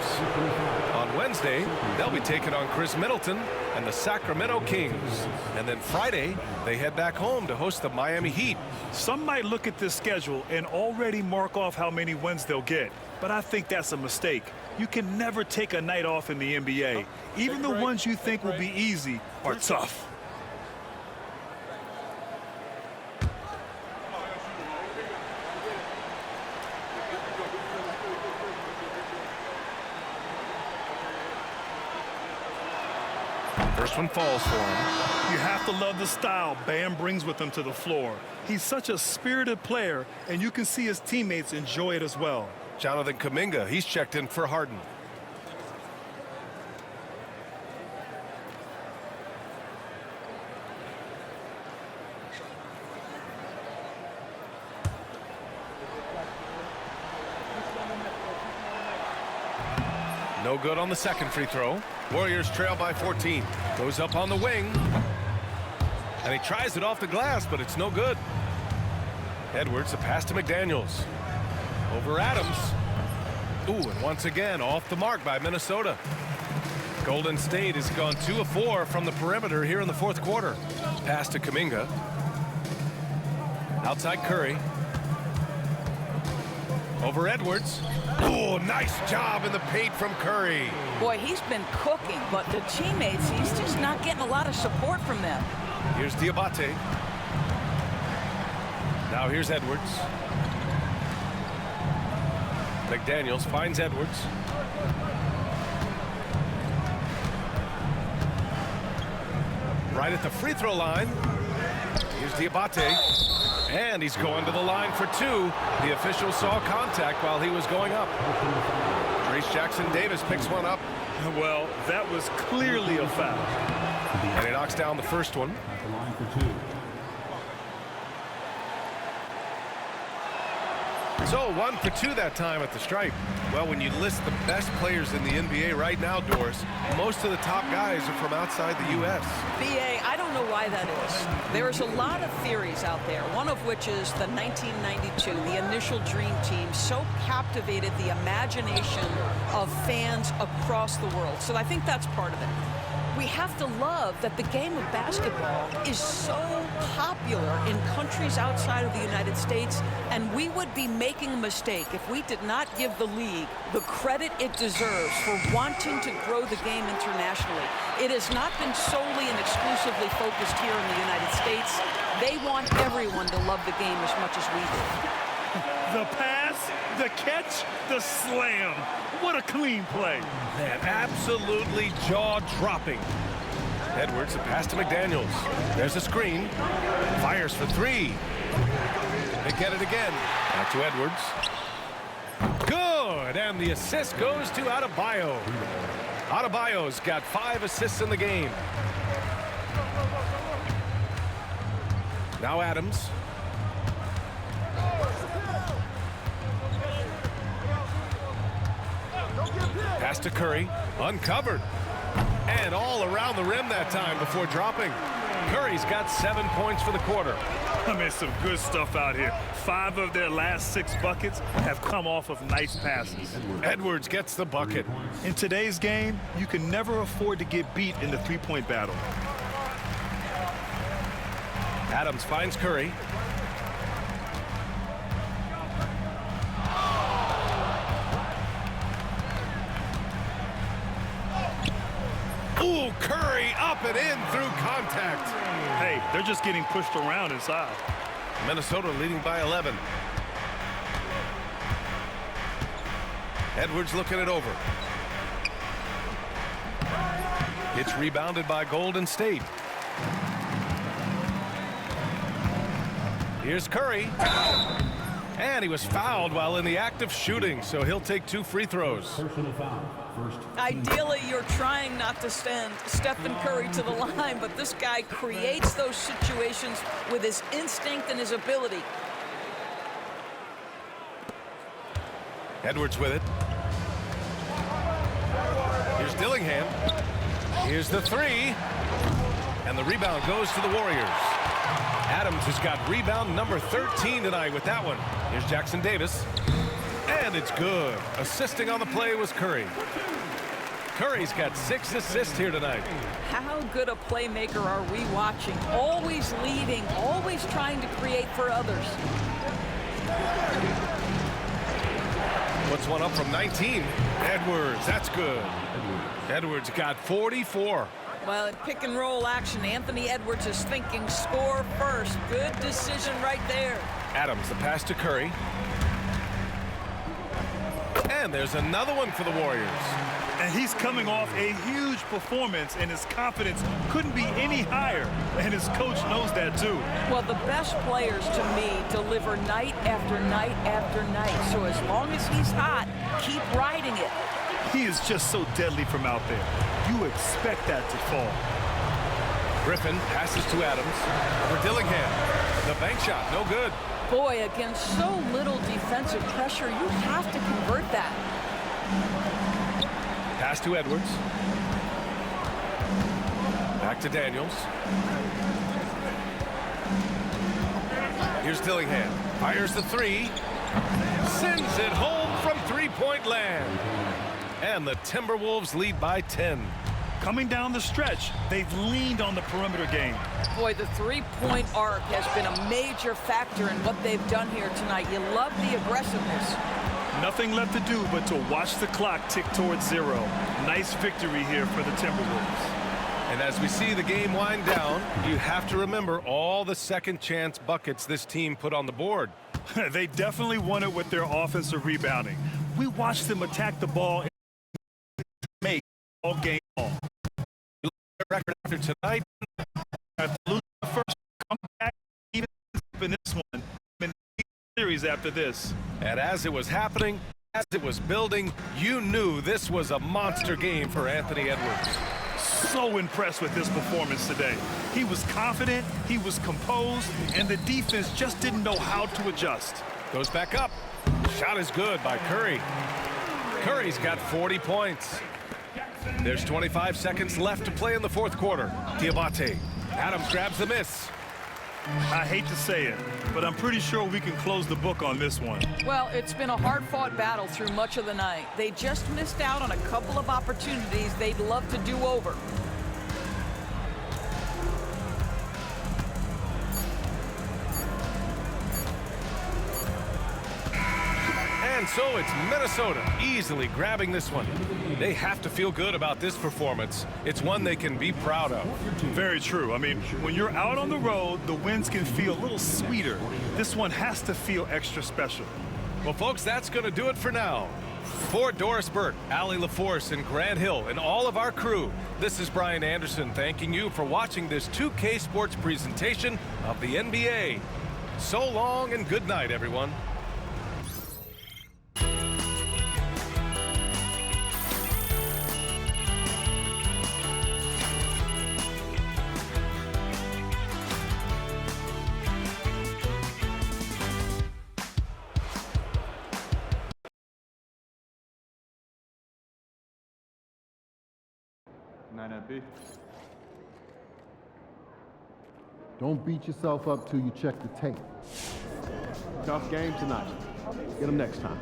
On Wednesday, they'll be taking on Chris Middleton and the Sacramento Kings. And then Friday, they head back home to host the Miami Heat. Some might look at this schedule and already mark off how many wins they'll get, but I think that's a mistake. You can never take a night off in the NBA. Even the ones you think will be easy are tough. First one falls for him. You have to love the style Bam brings with him to the floor. He's such a spirited player, and you can see his teammates enjoy it as well. Jonathan Kuminga, he's checked in for Harden. No good on the second free throw. Warriors trail by 14. Goes up on the wing. And he tries it off the glass, but it's no good. Edwards, a pass to McDaniels. Over Adams. Ooh, and once again, off the mark by Minnesota. Golden State has gone 2 of 4 from the perimeter here in the fourth quarter. Pass to Kuminga. Outside Curry. Over Edwards. Oh, nice job in the paint from Curry. Boy, he's been cooking, but the teammates, he's just not getting a lot of support from them. Here's Diabate. Now here's Edwards. McDaniels finds Edwards. Right at the free throw line. Here's Diabate. And he's going to the line for 2. The official saw contact while he was going up. Trace Jackson Davis picks one up. Well, that was clearly a foul. And he knocks down the first one. At the line for 2. So 1 for 2 that time at the stripe. Well, when you list the best players in the NBA right now, Doris, most of the top guys are from outside the U.S. BA, I don't know why that is. There's a lot of theories out there, one of which is the 1992, the initial Dream Team, so captivated the imagination of fans across the world. So I think that's part of it. we have to love that the game of basketball is so popular in countries outside of the United States, and we would be making a mistake if we did not give the league the credit it deserves for wanting to grow the game internationally. It has not been solely and exclusively focused here in the United States. They want everyone to love the game as much as we do. The pass, the catch, the slam. What a clean play. Man, absolutely jaw-dropping. Edwards, the pass to McDaniels. There's a screen. Fires for three. They get it again. Back to Edwards. Good, and the assist goes to Adebayo. Adebayo's got 5 assists in the game. Now Adams. Pass to Curry, uncovered. And all around the rim that time before dropping. Curry's got 7 points for the quarter. I mean, some good stuff out here. 5 of their last 6 buckets have come off of nice passes. Edwards gets the bucket. In today's game, you can never afford to get beat in the three-point battle. Adams finds Curry. Ooh, Curry up and in through contact. Hey, they're just getting pushed around inside. Minnesota leading by 11. Edwards looking it over. It's rebounded by Golden State. Here's Curry. And he was fouled while in the act of shooting, so he'll take 2 free throws. Personal foul. First. Ideally, you're trying not to send Stephen Curry to the line, but this guy creates those situations with his instinct and his ability. Edwards with it. Here's Dillingham. Here's the 3. And the rebound goes to the Warriors. Adams has got rebound number 13 tonight with that one. Here's Jackson Davis. And it's good. Assisting on the play was Curry. Curry's got 6 assists here tonight. How good a playmaker are we watching? Always leading, always trying to create for others. Puts one up from 19. Edwards, that's good. Edwards got 44. Well, in pick and roll action, Anthony Edwards is thinking score first. Good decision right there. Adams, the pass to Curry. And there's another one for the Warriors. And he's coming off a huge performance, and his confidence couldn't be any higher. And his coach knows that, too. Well, the best players, to me, deliver night after night after night. So as long as he's hot, keep riding it. He is just so deadly from out there. You expect that to fall. Griffin passes to Adams for Dillingham. The bank shot, no good. Boy, against so little defensive pressure, you have to convert that. Pass to Edwards. Back to Daniels. Here's Dillingham. Fires the 3. Sends it home from three-point land. And the Timberwolves lead by 10. Coming down the stretch, they've leaned on the perimeter game. Boy, the three-point arc has been a major factor in what they've done here tonight. You love the aggressiveness. Nothing left to do but to watch the clock tick towards 0. Nice victory here for the Timberwolves. And as we see the game wind down, you have to remember all the second chance buckets this team put on the board. They definitely won it with their offensive rebounding. We watched them attack the ball and make all game long. Record after tonight. Lose the first, come back, even in this one, in the series after this. And as it was happening, as it was building, you knew this was a monster game for Anthony Edwards. So impressed with his performance today. He was confident, he was composed, and the defense just didn't know how to adjust. Goes back up. Shot is good by Curry. Curry's got 40 points. There's 25 seconds left to play in the fourth quarter. Diabate. Adams grabs the miss. I hate to say it, but I'm pretty sure we can close the book on this one. Well, it's been a hard-fought battle through much of the night. They just missed out on a couple of opportunities they'd love to do over. so it's Minnesota easily grabbing this one. They have to feel good about this performance. It's one they can be proud of. Very true. I mean, when you're out on the road, the wins can feel a little sweeter. This one has to feel extra special. Well, folks, that's going to do it for now. For Doris Burke, Allie LaForce, and Grant Hill, and all of our crew, this is Brian Anderson thanking you for watching this 2K Sports presentation of the NBA. So long and good night, everyone. Don't beat yourself up till you check the tape. Tough game tonight. Get them next time.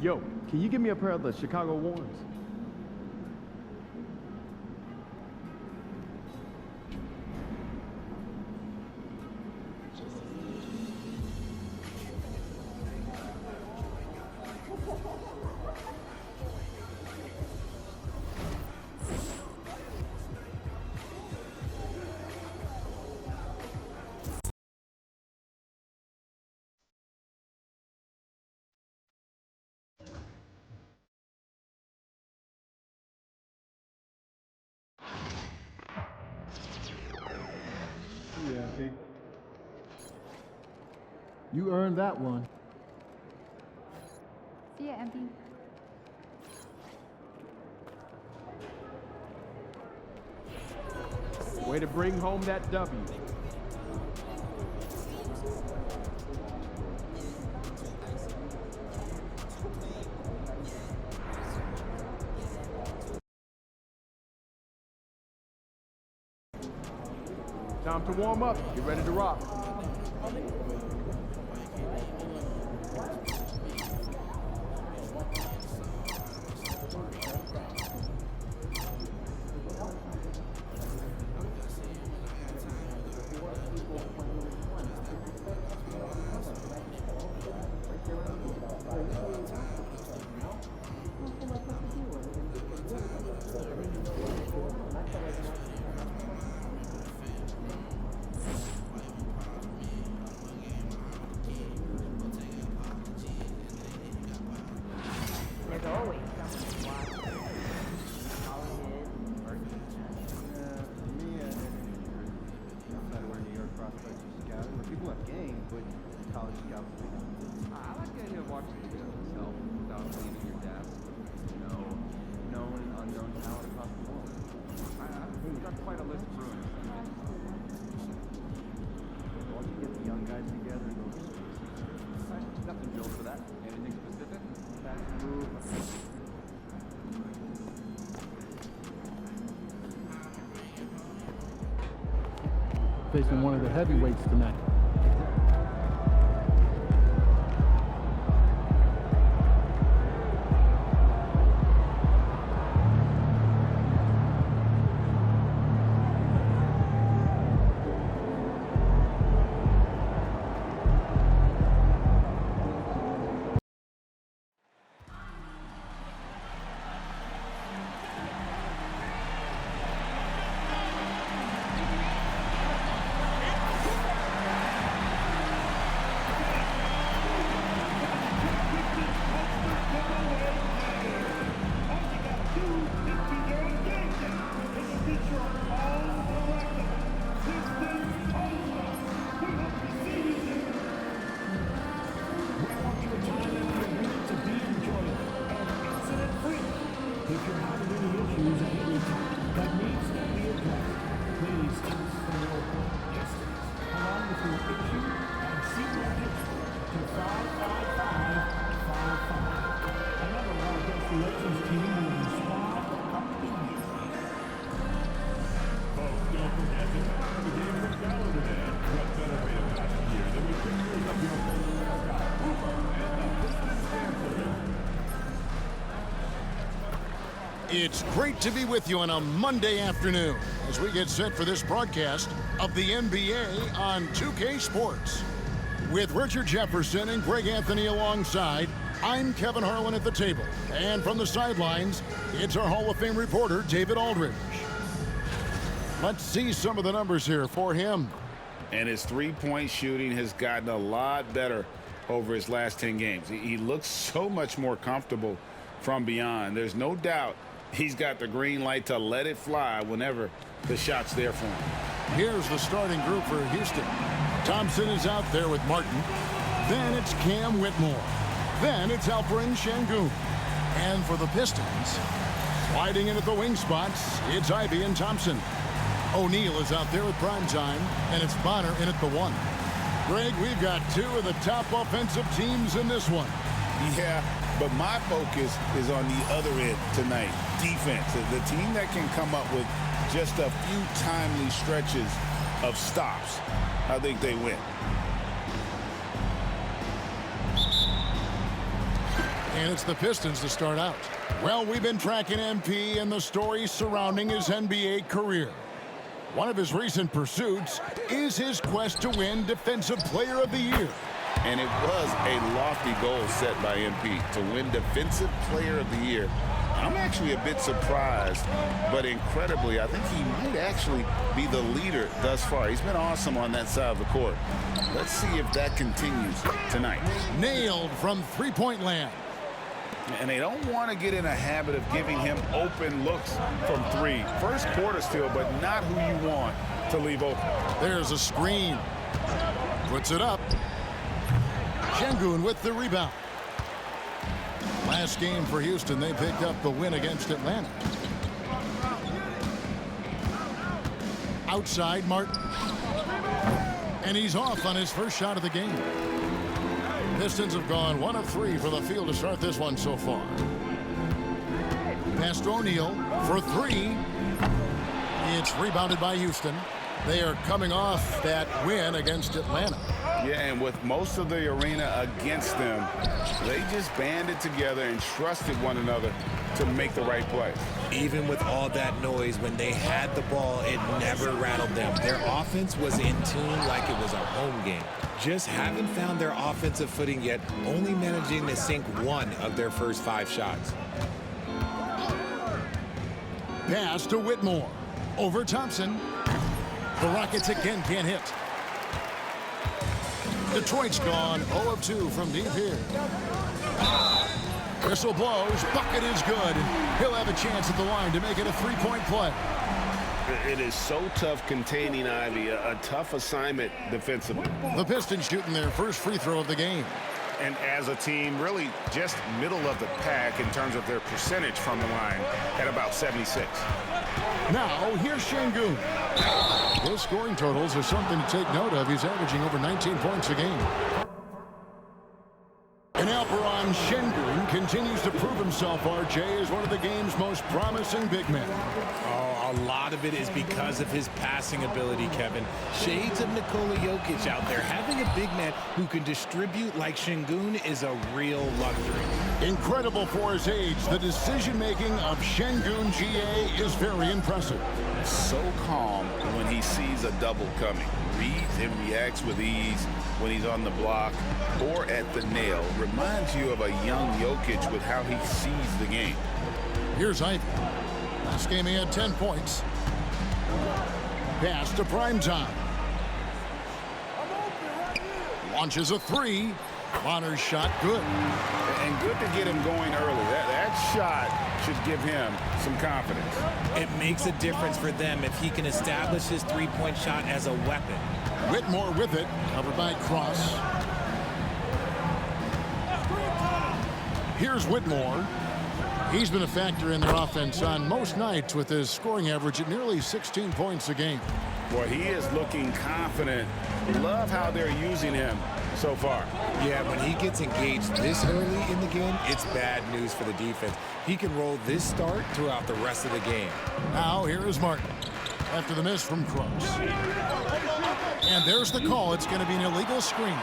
Yo, can you give me a pair of the Chicago Warms? Yeah, you earned that one. See ya, MP. Way to bring home that W. Time to warm up. Get ready to rock. Facing one of the heavyweights tonight. It's great to be with you on a Monday afternoon as we get set for this broadcast of the NBA on 2K Sports. With Richard Jefferson and Greg Anthony alongside, I'm Kevin Harlan at the table. And from the sidelines, it's our Hall of Fame reporter, David Aldridge. Let's see some of the numbers here for him. And his three-point shooting has gotten a lot better over his last 10 games. He looks so much more comfortable from beyond. There's no doubt he's got the green light to let it fly whenever the shot's there for him. Here's the starting group for Houston. Thompson is out there with Martin. Then it's Cam Whitmore. Then it's Alperen Sengun. And for the Pistons, sliding in at the wing spots, it's Ivey and Thompson. O'Neal is out there at prime time, and it's Bonner in at the 1. Greg, we've got two of the top offensive teams in this one. Yeah, but my focus is on the other end tonight, defense. The team that can come up with just a few timely stretches of stops, I think they win. And it's the Pistons to start out. Well, we've been tracking MP and the stories surrounding his NBA career. One of his recent pursuits is his quest to win Defensive Player of the Year. And it was a lofty goal set by MP to win Defensive Player of the Year. I'm actually a bit surprised, but incredibly, I think he might actually be the leader thus far. He's been awesome on that side of the court. Let's see if that continues tonight. Nailed from three-point land. And they don't want to get in a habit of giving him open looks from three. First quarter still, but not who you want to leave open. There's a screen. Puts it up. Sengun with the rebound. Last game for Houston, they picked up the win against Atlanta. Outside, Martin. And he's off on his first shot of the game. Pistons have gone 1 of 3 for the field to start this one so far. Pass to O'Neal for 3. It's rebounded by Houston. They are coming off that win against Atlanta. Yeah, and with most of the arena against them, they just banded together and trusted one another to make the right play. Even with all that noise, when they had the ball, it never rattled them. Their offense was in tune like it was a home game. Just haven't found their offensive footing yet, only managing to sink 1 of their first 5 shots. Pass to Whitmore. Over Thompson. The Rockets again can't hit. Detroit's gone 0 of 2 from deep here. Whistle blows. Bucket is good. He'll have a chance at the line to make it a 3-point play. It is so tough containing Ivey, a tough assignment defensively. The Pistons shooting their first free throw of the game. And as a team, really just middle of the pack in terms of their percentage from the line at about 76. Now, here's Sengun. His scoring totals are something to take note of. He's averaging over 19 points a game. And Alperen Sengun continues to prove himself, RJ, as one of the game's most promising big men. Oh, a lot of it is because of his passing ability, Kevin. Shades of Nikola Jokic out there. Having a big man who can distribute like Sengun is a real luxury. Incredible for his age. The decision-making of Sengun GA is very impressive. So calm when he sees a double coming. Reads and reacts with ease when he's on the block or at the nail. Reminds you of a young Jokic with how he sees the game. Here's Ivey. Last game he had 10 points. Pass to Primetime. Launches a 3. Bonner's shot good. And good to get him going early. That shot should give him some confidence. It makes a difference for them if he can establish his three-point shot as a weapon. Whitmore with it, covered by Cross. Here's Whitmore. He's been a factor in their offense on most nights with his scoring average at nearly 16 points a game. Boy, he is looking confident. Love how they're using him so far. Yeah, when he gets engaged this early in the game, it's bad news for the defense. He can roll this start throughout the rest of the game. Now, here is Martin. after the miss from Cross. And there's the call. It's going to be an illegal screen.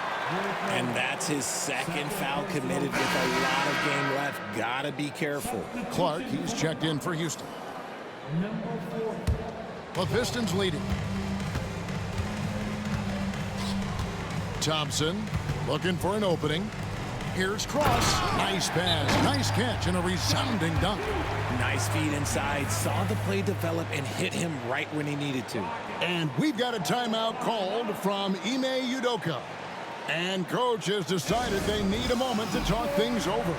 And that's his second foul committed with a lot of game left. Gotta be careful. Clark, he's checked in for Houston. The Pistons leading. Thompson looking for an opening. Here's Cross. Nice pass, nice catch, and a resounding dunk. Nice feed inside. Saw the play develop and hit him right when he needed to. And we've got a timeout called from Ime Udoka. And coach has decided they need a moment to talk things over.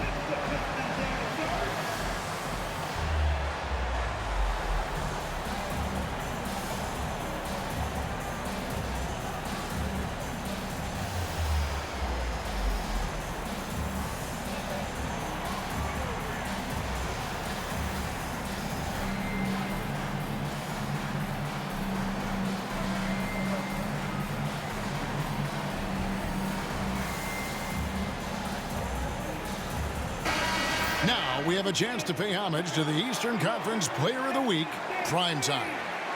Now we have a chance to pay homage to the Eastern Conference Player of the Week, Primetime.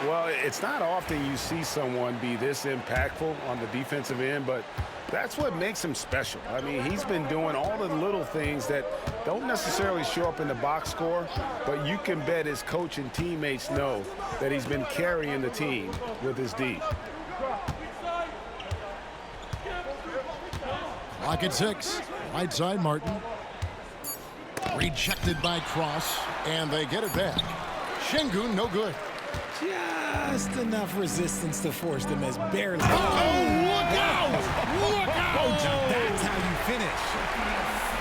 Well, it's not often you see someone be this impactful on the defensive end, but that's what makes him special. I mean, he's been doing all the little things that don't necessarily show up in the box score, but you can bet his coach and teammates know that he's been carrying the team with his D. Clock at 6. Right side, Martin. Rejected by Cross, and they get it back. Şengün, no good. Just enough resistance to force them as barely. Oh, look out! Look out! That's how you finish.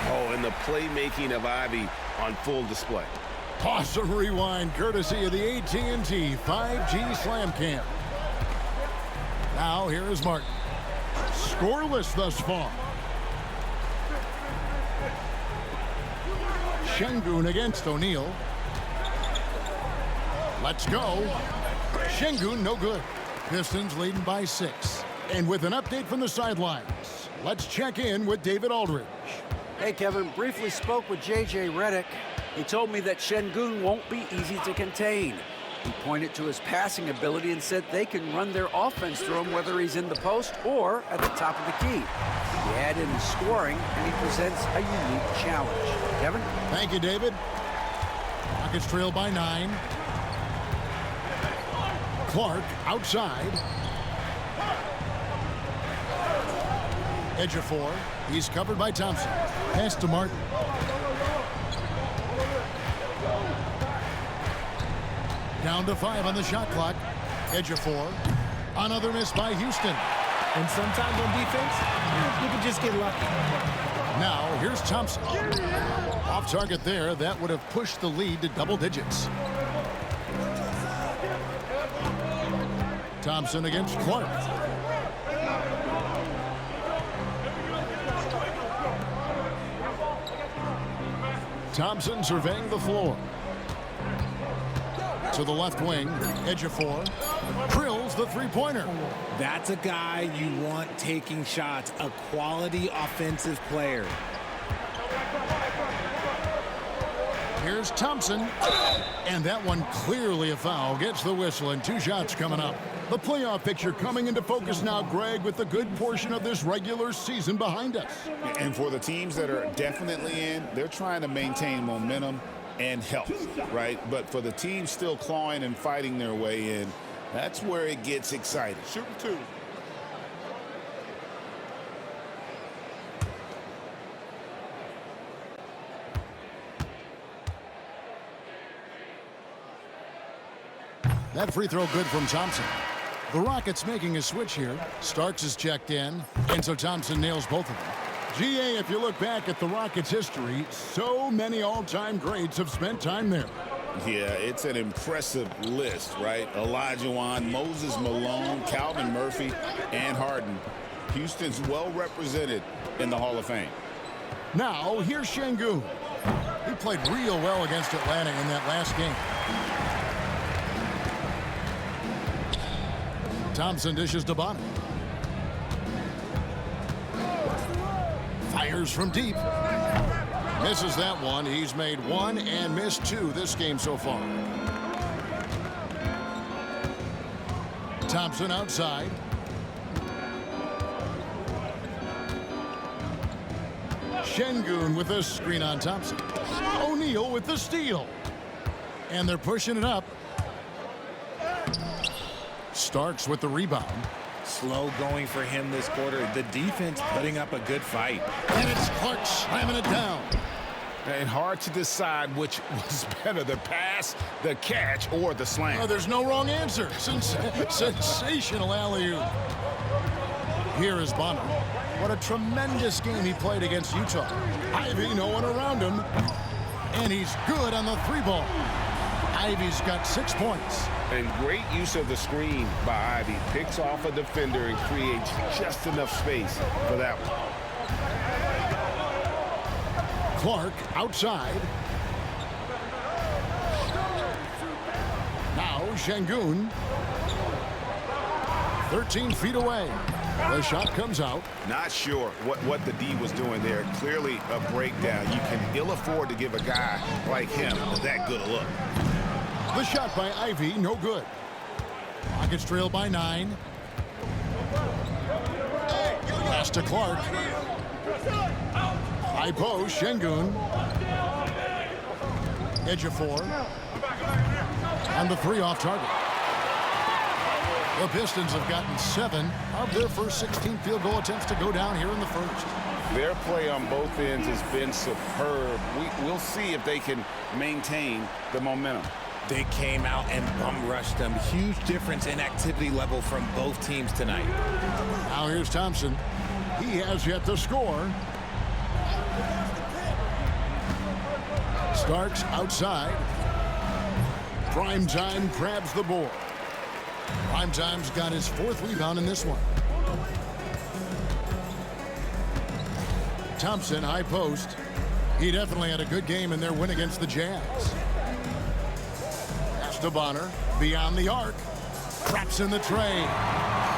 Oh, and the playmaking of Ivy on full display. Awesome rewind, courtesy of the AT&T 5G Slam Cam. Now, here is Martin. Scoreless thus far. Şengün against O'Neal. Let's go. Şengün, no good. Pistons leading by 6. And with an update from the sidelines, let's check in with David Aldridge. Hey, Kevin, briefly spoke with J.J. Redick. He told me that Şengün won't be easy to contain. He pointed to his passing ability and said they can run their offense through him whether he's in the post or at the top of the key. You add in his scoring, and he presents a unique challenge. Kevin? Thank you, David. Rockets trail by 9. Clark outside. Ejiofor. He's covered by Thompson. Pass to Martin. Down to 5 on the shot clock. Ejiofor. Another miss by Houston. And sometimes on defense, you can just get lucky. Now, here's Thompson. Off target there. That would have pushed the lead to double digits. Thompson against Clark. Thompson surveying the floor. To the left wing, Ejiofor drills the three-pointer. That's a guy you want taking shots, a quality offensive player. Here's Thompson, and that one clearly a foul. Gets the whistle, and 2 shots coming up. The playoff picture coming into focus now, Greg, with the good portion of this regular season behind us. And for the teams that are definitely in, they're trying to maintain momentum and health, right? But for the team still clawing and fighting their way in, that's where it gets exciting. Shooting 2. That free throw good from Thompson. The Rockets making a switch here. Starks is checked in, and so Thompson nails both of them. GA, if you look back at the Rockets' history, so many all-time greats have spent time there. Yeah, it's an impressive list, right? Olajuwon, Moses Malone, Calvin Murphy, and Harden. Houston's well represented in the Hall of Fame. Now, here's Şengün. He played real well against Atlanta in that last game. Thompson dishes to Bonner. Fires from deep. Misses that one. He's made 1 and missed 2 this game so far. Thompson outside. Şengün with a screen on Thompson. O'Neal with the steal. And they're pushing it up. Starks with the rebound. Slow going for him this quarter. The defense putting up a good fight. And it's Clark slamming it down. And hard to decide which was better, the pass, the catch, or the slam. Oh, there's no wrong answer. Sensational alley-oop. Here is Bonner. What a tremendous game he played against Utah. Ivy, no one around him. And he's good on the three ball. Ivy's got 6 points. And great use of the screen by Ivy. Picks off a defender and creates just enough space for that one. Clark outside. Now Şengün. 13 feet away. The shot comes out. Not sure what the D was doing there. Clearly a breakdown. You can ill afford to give a guy like him that good a look. The shot by Ivy, no good. Rockets trail by 9. Pass to Clark. High post, Şengün. Edge of 4. And the 3 off target. The Pistons have gotten 7 of their first 16 field goal attempts to go down here in the first. Their play on both ends has been superb. We'll see if they can maintain the momentum. They came out and bum rushed them. Huge difference in activity level from both teams tonight. Now here's Thompson. He has yet to score. Starks outside. Primetime grabs the board. Primetime's got his 4th rebound in this one. Thompson, high post. He definitely had a good game in their win against the Jazz. Pass to Bonner, beyond the arc. Traps in the tray.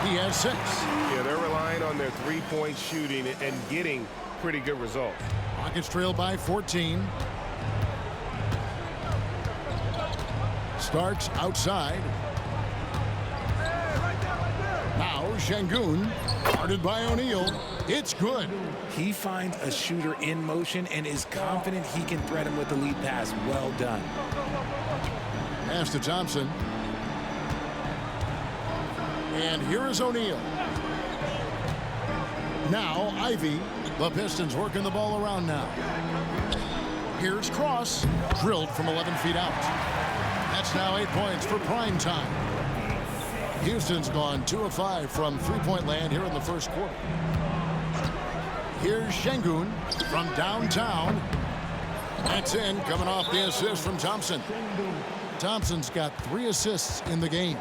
He has 6. Yeah, they're relying on their three-point shooting and getting pretty good results. Rockets trail by 14. Starks outside. Now Şengün, guarded by O'Neal. It's good. He finds a shooter in motion and is confident he can thread him with the lead pass. Well done. Pass to Thompson. And here is O'Neal. Now Ivy. The Pistons working the ball around now. Here's Cross. Drilled from 11 feet out. That's now 8 points for prime time. Houston's gone 2 of 5 from three-point land here in the first quarter. Here's Şengün from downtown. That's in, coming off the assist from Thompson. Thompson's got 3 assists in the game.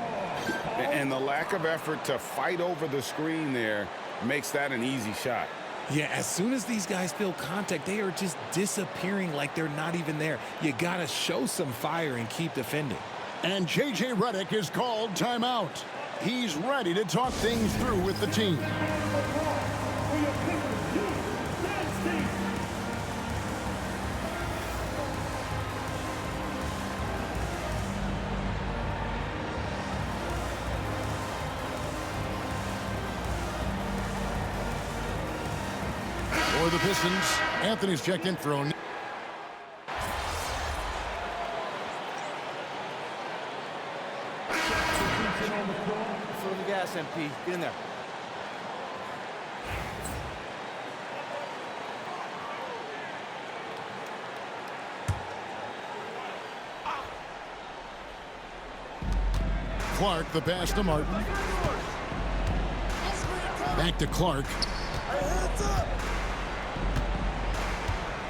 And the lack of effort to fight over the screen there makes that an easy shot. Yeah, as soon as these guys feel contact, they are just disappearing like they're not even there. You got to show some fire and keep defending. And J.J. Redick is called timeout. He's ready to talk things through with the team. For the Pistons, Anthony's checked in thrown. Fill the gas, MP. Get in there. Clark, the pass to Martin. Back to Clark.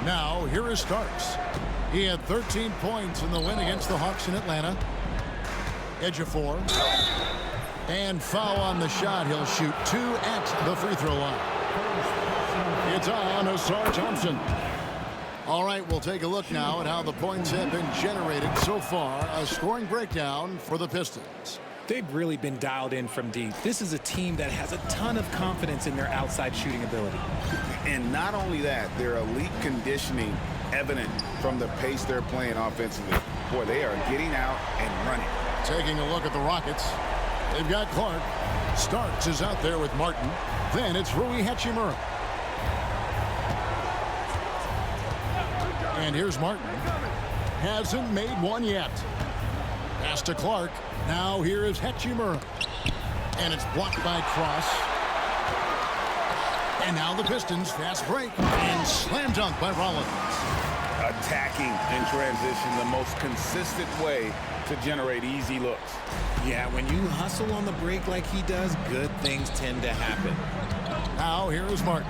Now, here is Starks. He had 13 points in the win against the Hawks in Atlanta. Edge of 4. And foul on the shot. He'll shoot 2 at the free throw line. It's on Ausar Thompson. All right, we'll take a look now at how the points have been generated so far. A scoring breakdown for the Pistons. They've really been dialed in from deep. This is a team that has a ton of confidence in their outside shooting ability. And not only that, their elite conditioning evident from the pace they're playing offensively. Boy, they are getting out and running. Taking a look at the Rockets. They've got Clark. Starks is out there with Martin. Then it's Rui Hachimura. And here's Martin. Hasn't made one yet. Pass to Clark. Now here is Hachimura. And it's blocked by Cross. And now the Pistons fast break. And slam dunk by Rollins. Attacking in transition, the most consistent way to generate easy looks. Yeah, when you hustle on the break like he does, good things tend to happen. Now here is Martin.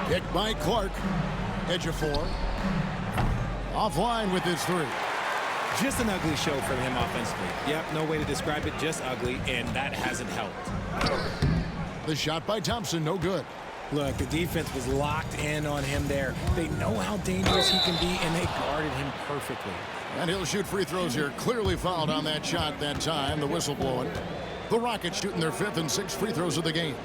Picked by Clark. Edge of 4. Offline with his 3. Just an ugly show from him offensively. Yep, no way to describe it, just ugly, and that hasn't helped. The shot by Thompson, no good. Look, the defense was locked in on him there. They know how dangerous he can be, and they guarded him perfectly. And he'll shoot free throws here. Clearly fouled on that shot that time. The whistle blowing. The Rockets shooting their 5th and 6th free throws of the game.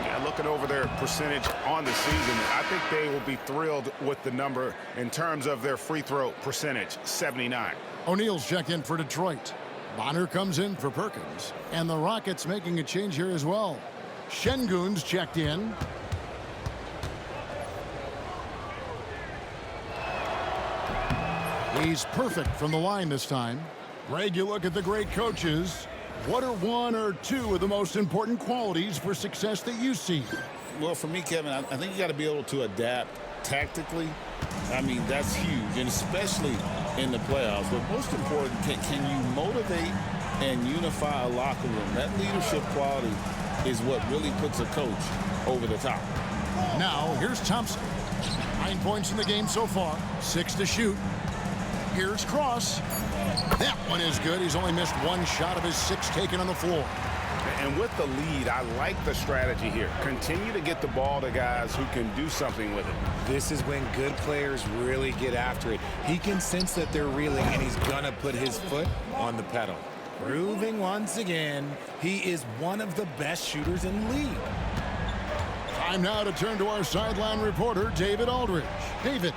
Yeah, looking over their percentage on the season, I think they will be thrilled with the number in terms of their free throw percentage, 79. O'Neal's checked in for Detroit. Bonner comes in for Perkins. And the Rockets making a change here as well. Şengün's checked in. He's perfect from the line this time. Greg, you look at the great coaches. What are 1 or 2 of the most important qualities for success that you see? Well, for me, Kevin, I think you got to be able to adapt tactically. I mean, that's huge, and especially in the playoffs. But most important, can you motivate and unify a locker room? That leadership quality is what really puts a coach over the top. Now, here's Thompson. 9 points in the game so far. 6 to shoot. Here's Cross. That one is good. He's only missed 1 shot of his 6 taken on the floor. And with the lead, I like the strategy here. Continue to get the ball to guys who can do something with it. This is when good players really get after it. He can sense that they're reeling, and he's gonna put his foot on the pedal. Proving once again, he is one of the best shooters in the league. Time now to turn to our sideline reporter, David Aldridge. David.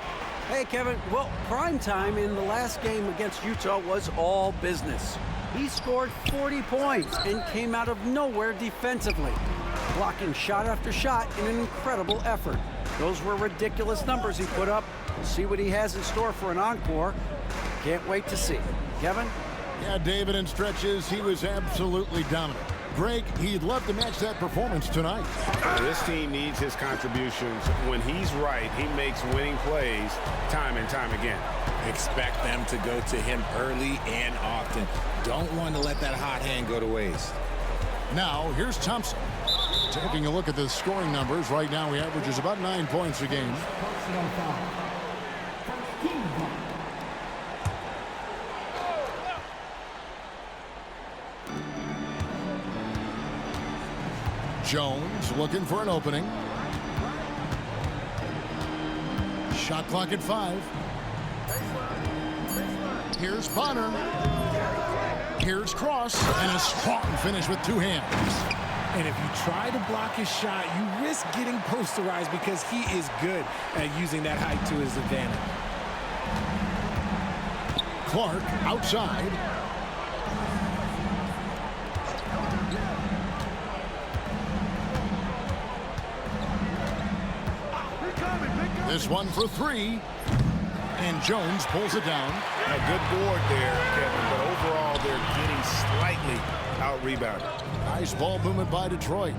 Hey, Kevin. Well, prime time in the last game against Utah was all business. He scored 40 points and came out of nowhere defensively, blocking shot after shot in an incredible effort. Those were ridiculous numbers he put up. See what he has in store for an encore. Can't wait to see. Kevin? Yeah, David, in stretches, he was absolutely dominant. Greg, he'd love to match that performance tonight. This team needs his contributions. When he's right, he makes winning plays time and time again. Expect them to go to him early and often. Don't want to let that hot hand go to waste. Now, here's Thompson. Taking a look at the scoring numbers, right now he averages about 9 points a game. Jones looking for an opening. Shot clock at 5. Here's Bonner. Here's Cross. And a strong finish with 2 hands. And if you try to block his shot, you risk getting posterized because he is good at using that height to his advantage. Clark outside. This one for 3. And Jones pulls it down. A good board there, Kevin, but overall they're getting slightly out-rebounded. Nice ball movement by Detroit.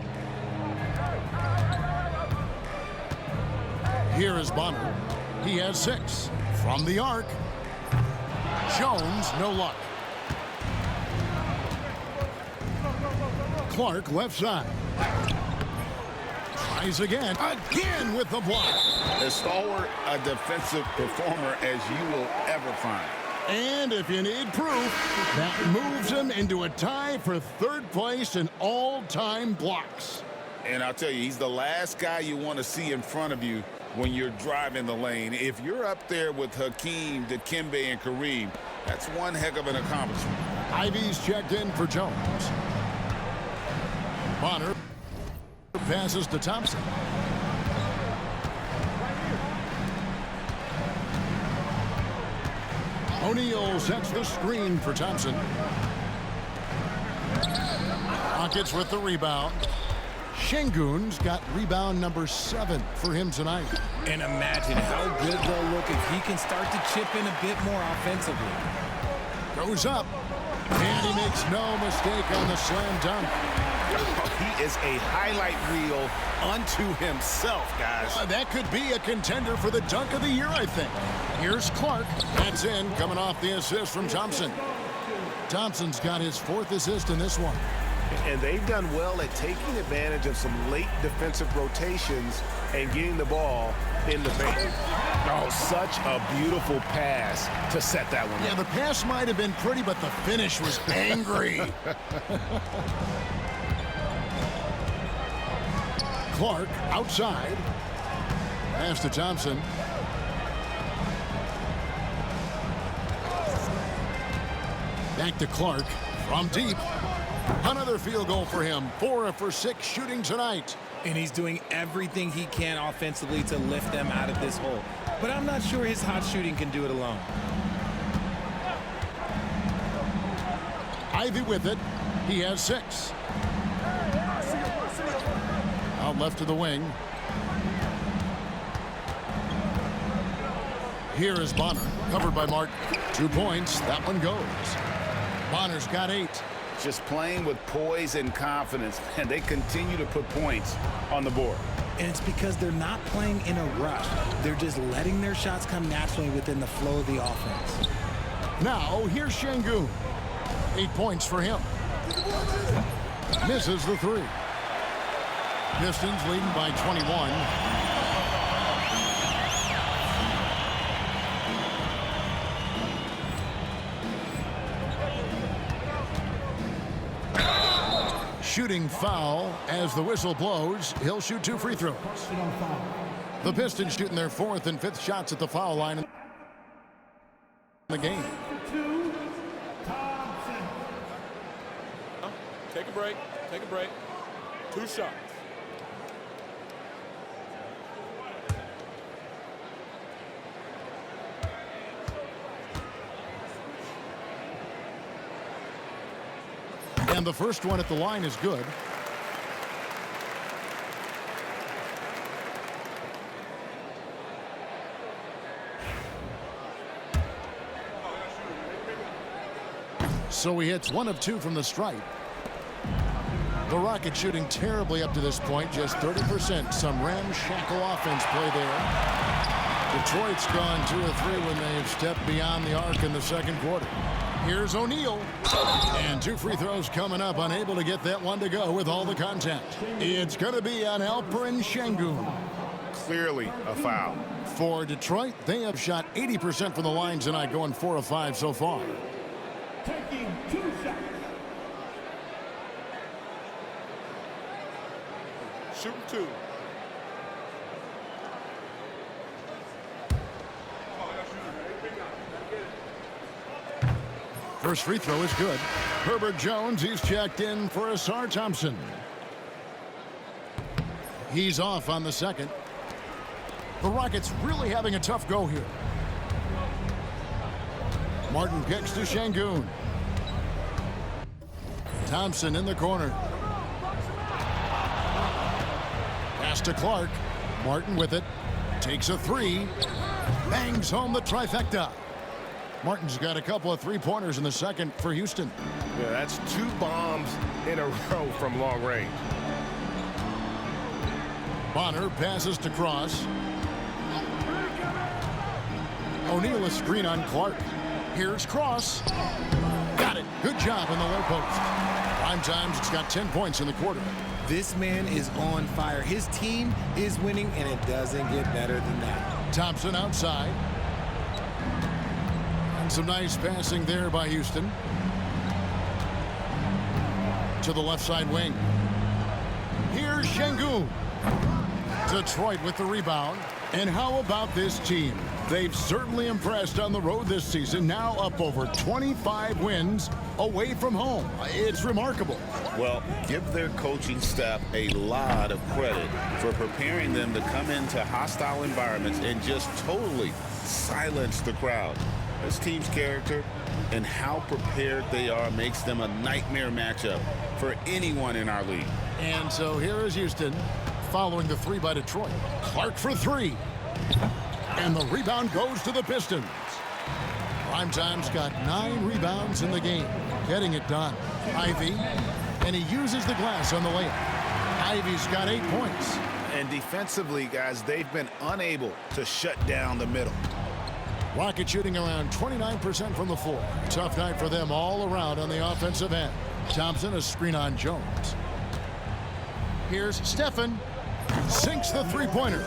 Here is Bonner. He has 6. From the arc. Jones, no luck. Clark left side. Tries again with the block. As stalwart a defensive performer as you will ever find. And if you need proof, that moves him into a tie for 3rd place in all-time blocks. And I'll tell you, he's the last guy you want to see in front of you when you're driving the lane. If you're up there with Hakeem, Dikembe, and Kareem, that's one heck of an accomplishment. Ivy's checked in for Jones. Bonner passes to Thompson. O'Neal sets the screen for Thompson. Rockets with the rebound. Şengün's got rebound number 7 for him tonight. And imagine how good they'll look if he can start to chip in a bit more offensively. Goes up, and he makes no mistake on the slam dunk. He is a highlight reel unto himself, guys. That could be a contender for the dunk of the year, I think. Here's Clark. That's in, coming off the assist from Thompson. Thompson's got his 4th assist in this one. And they've done well at taking advantage of some late defensive rotations and getting the ball in the paint. Oh, such a beautiful pass to set that one up. Yeah, the pass might have been pretty, but the finish was angry. Clark outside. Pass to Thompson. Back to Clark from deep. Another field goal for him. 4 for 6 shooting tonight. And he's doing everything he can offensively to lift them out of this hole. But I'm not sure his hot shooting can do it alone. Ivy with it. He has 6. Out left to the wing. Here is Bonner, covered by Martin. 2 points. That one goes. Bonner's got 8. Just playing with poise and confidence, and they continue to put points on the board. And it's because they're not playing in a rush. They're just letting their shots come naturally within the flow of the offense. Now, here's Şengün. 8 points for him. Misses the 3. Pistons leading by 21. Shooting foul as the whistle blows. He'll shoot 2 free throws. The Pistons shooting their 4th and 5th shots at the foul line in the game. Take a break. Take a break. 2 shots. And the first one at the line is good. So he hits 1 of 2 from the stripe. The Rockets shooting terribly up to this point, just 30%. Some ramshackle offense play there. Detroit's gone 2 of 3 when they've stepped beyond the arc in the second quarter. Here's O'Neal. And 2 free throws coming up, unable to get that one to go with all the contact. It's going to be on Alperen Şengün. Clearly a foul. For Detroit, they have shot 80% from the line tonight, going 4 of 5 so far. Taking 2 shots. Shooting 2. First free throw is good. Herbert Jones, he's checked in for Ausar Thompson. He's off on the second. The Rockets really having a tough go here. Martin kicks to Şengün. Thompson in the corner. Pass to Clark. Martin with it. Takes a 3. Bangs home the trifecta. Martin's got a couple of 3-pointers in the second for Houston. Yeah, that's 2 bombs in a row from long range. Bonner passes to Cross. O'Neal a screen on Clark. Here's Cross. Got it. Good job in the low post. Prime Times, it's got 10 points in the quarter. This man is on fire. His team is winning, and it doesn't get better than that. Thompson outside. And some nice passing there by Houston. To the left side wing. Here's Şengün. Detroit with the rebound. And how about this team? They've certainly impressed on the road this season, now up over 25 wins away from home. It's remarkable. Well, give their coaching staff a lot of credit for preparing them to come into hostile environments and just totally silence the crowd. This team's character and how prepared they are makes them a nightmare matchup for anyone in our league. And so here is Houston following the three by Detroit. Clark for three. And the rebound goes to the Pistons. Primetime's got 9 rebounds in the game, getting it done. Ivy, and he uses the glass on the layup. Ivy's got 8 points. And defensively, guys, they've been unable to shut down the middle. Rocket shooting around 29% from the floor. Tough night for them all around on the offensive end. Thompson, a screen on Jones. Here's Stephen. Sinks the three-pointer.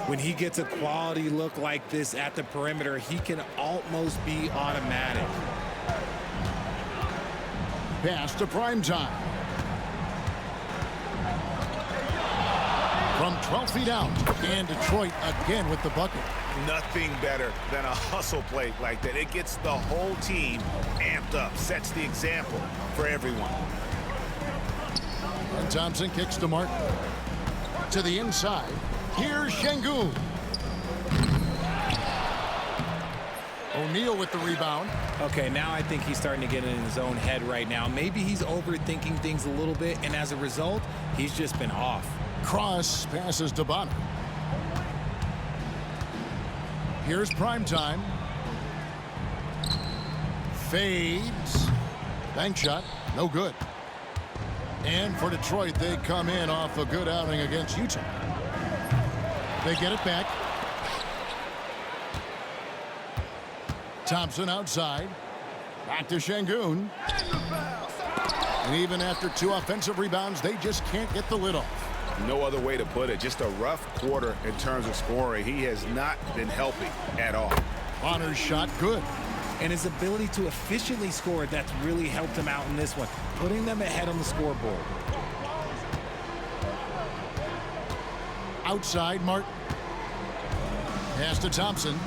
When he gets a quality look like this at the perimeter, he can almost be automatic. Pass to Primetime. From 12 feet out. And Detroit again with the bucket. Nothing better than a hustle play like that. It gets the whole team amped up, sets the example for everyone. And Thompson kicks to Martin. To the inside. Here's Şengün. O'Neal with the rebound. Okay, now I think he's starting to get in his own head right now. Maybe he's overthinking things a little bit, and as a result, he's just been off. Cross passes to Bonner. Here's Primetime. Fades. Bank shot. No good. And for Detroit, they come in off a good outing against Utah. They get it back. Thompson outside. Back to Şengün. And even after 2 offensive rebounds, they just can't get the lid off. No other way to put it. Just a rough quarter in terms of scoring. He has not been helping at all. Bonner's shot good. And his ability to efficiently score, that's really helped him out in this one, putting them ahead on the scoreboard. Outside, Martin. Pass to Thompson.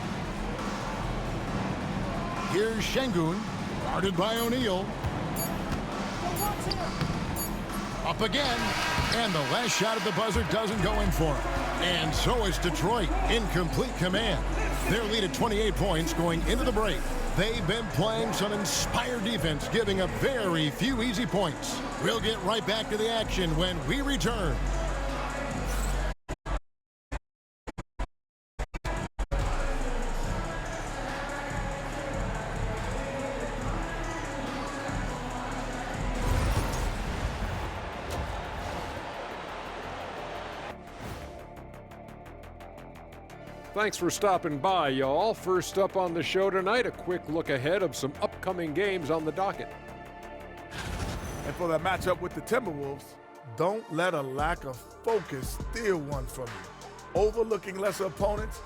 Here's Şengün, guarded by O'Neal. Up again, and the last shot at the buzzer doesn't go in for him. And so is Detroit in complete command. Their lead at 28 points going into the break. They've been playing some inspired defense, giving up very few easy points. We'll get right back to the action when we return. Thanks for stopping by, y'all. First up on the show tonight, a quick look ahead of some upcoming games on the docket. And for that matchup with the Timberwolves, don't let a lack of focus steal one from you. Overlooking lesser opponents,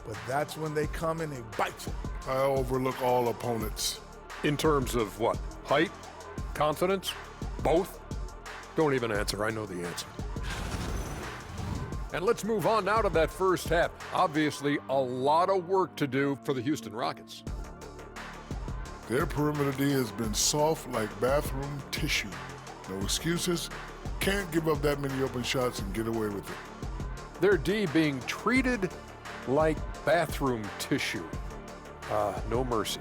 but that's when they come and they bite you. I overlook all opponents. In terms of what? Height? Confidence? Both? Don't even answer. I know the answer. And let's move on now to that first half. Obviously, a lot of work to do for the Houston Rockets. Their perimeter D has been soft like bathroom tissue. No excuses. Can't give up that many open shots and get away with it. Their D being treated like bathroom tissue. No mercy.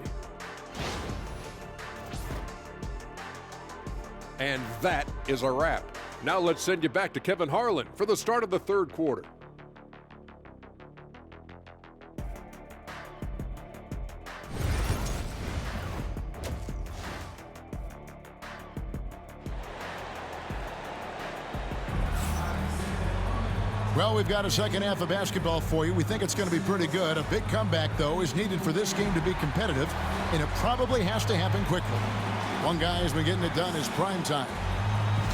And that is a wrap. Now let's send you back to Kevin Harlan for the start of the third quarter. Well, we've got a second half of basketball for you. We think it's going to be pretty good. A big comeback, though, is needed for this game to be competitive, and it probably has to happen quickly. One guy who's been getting it done is Primetime.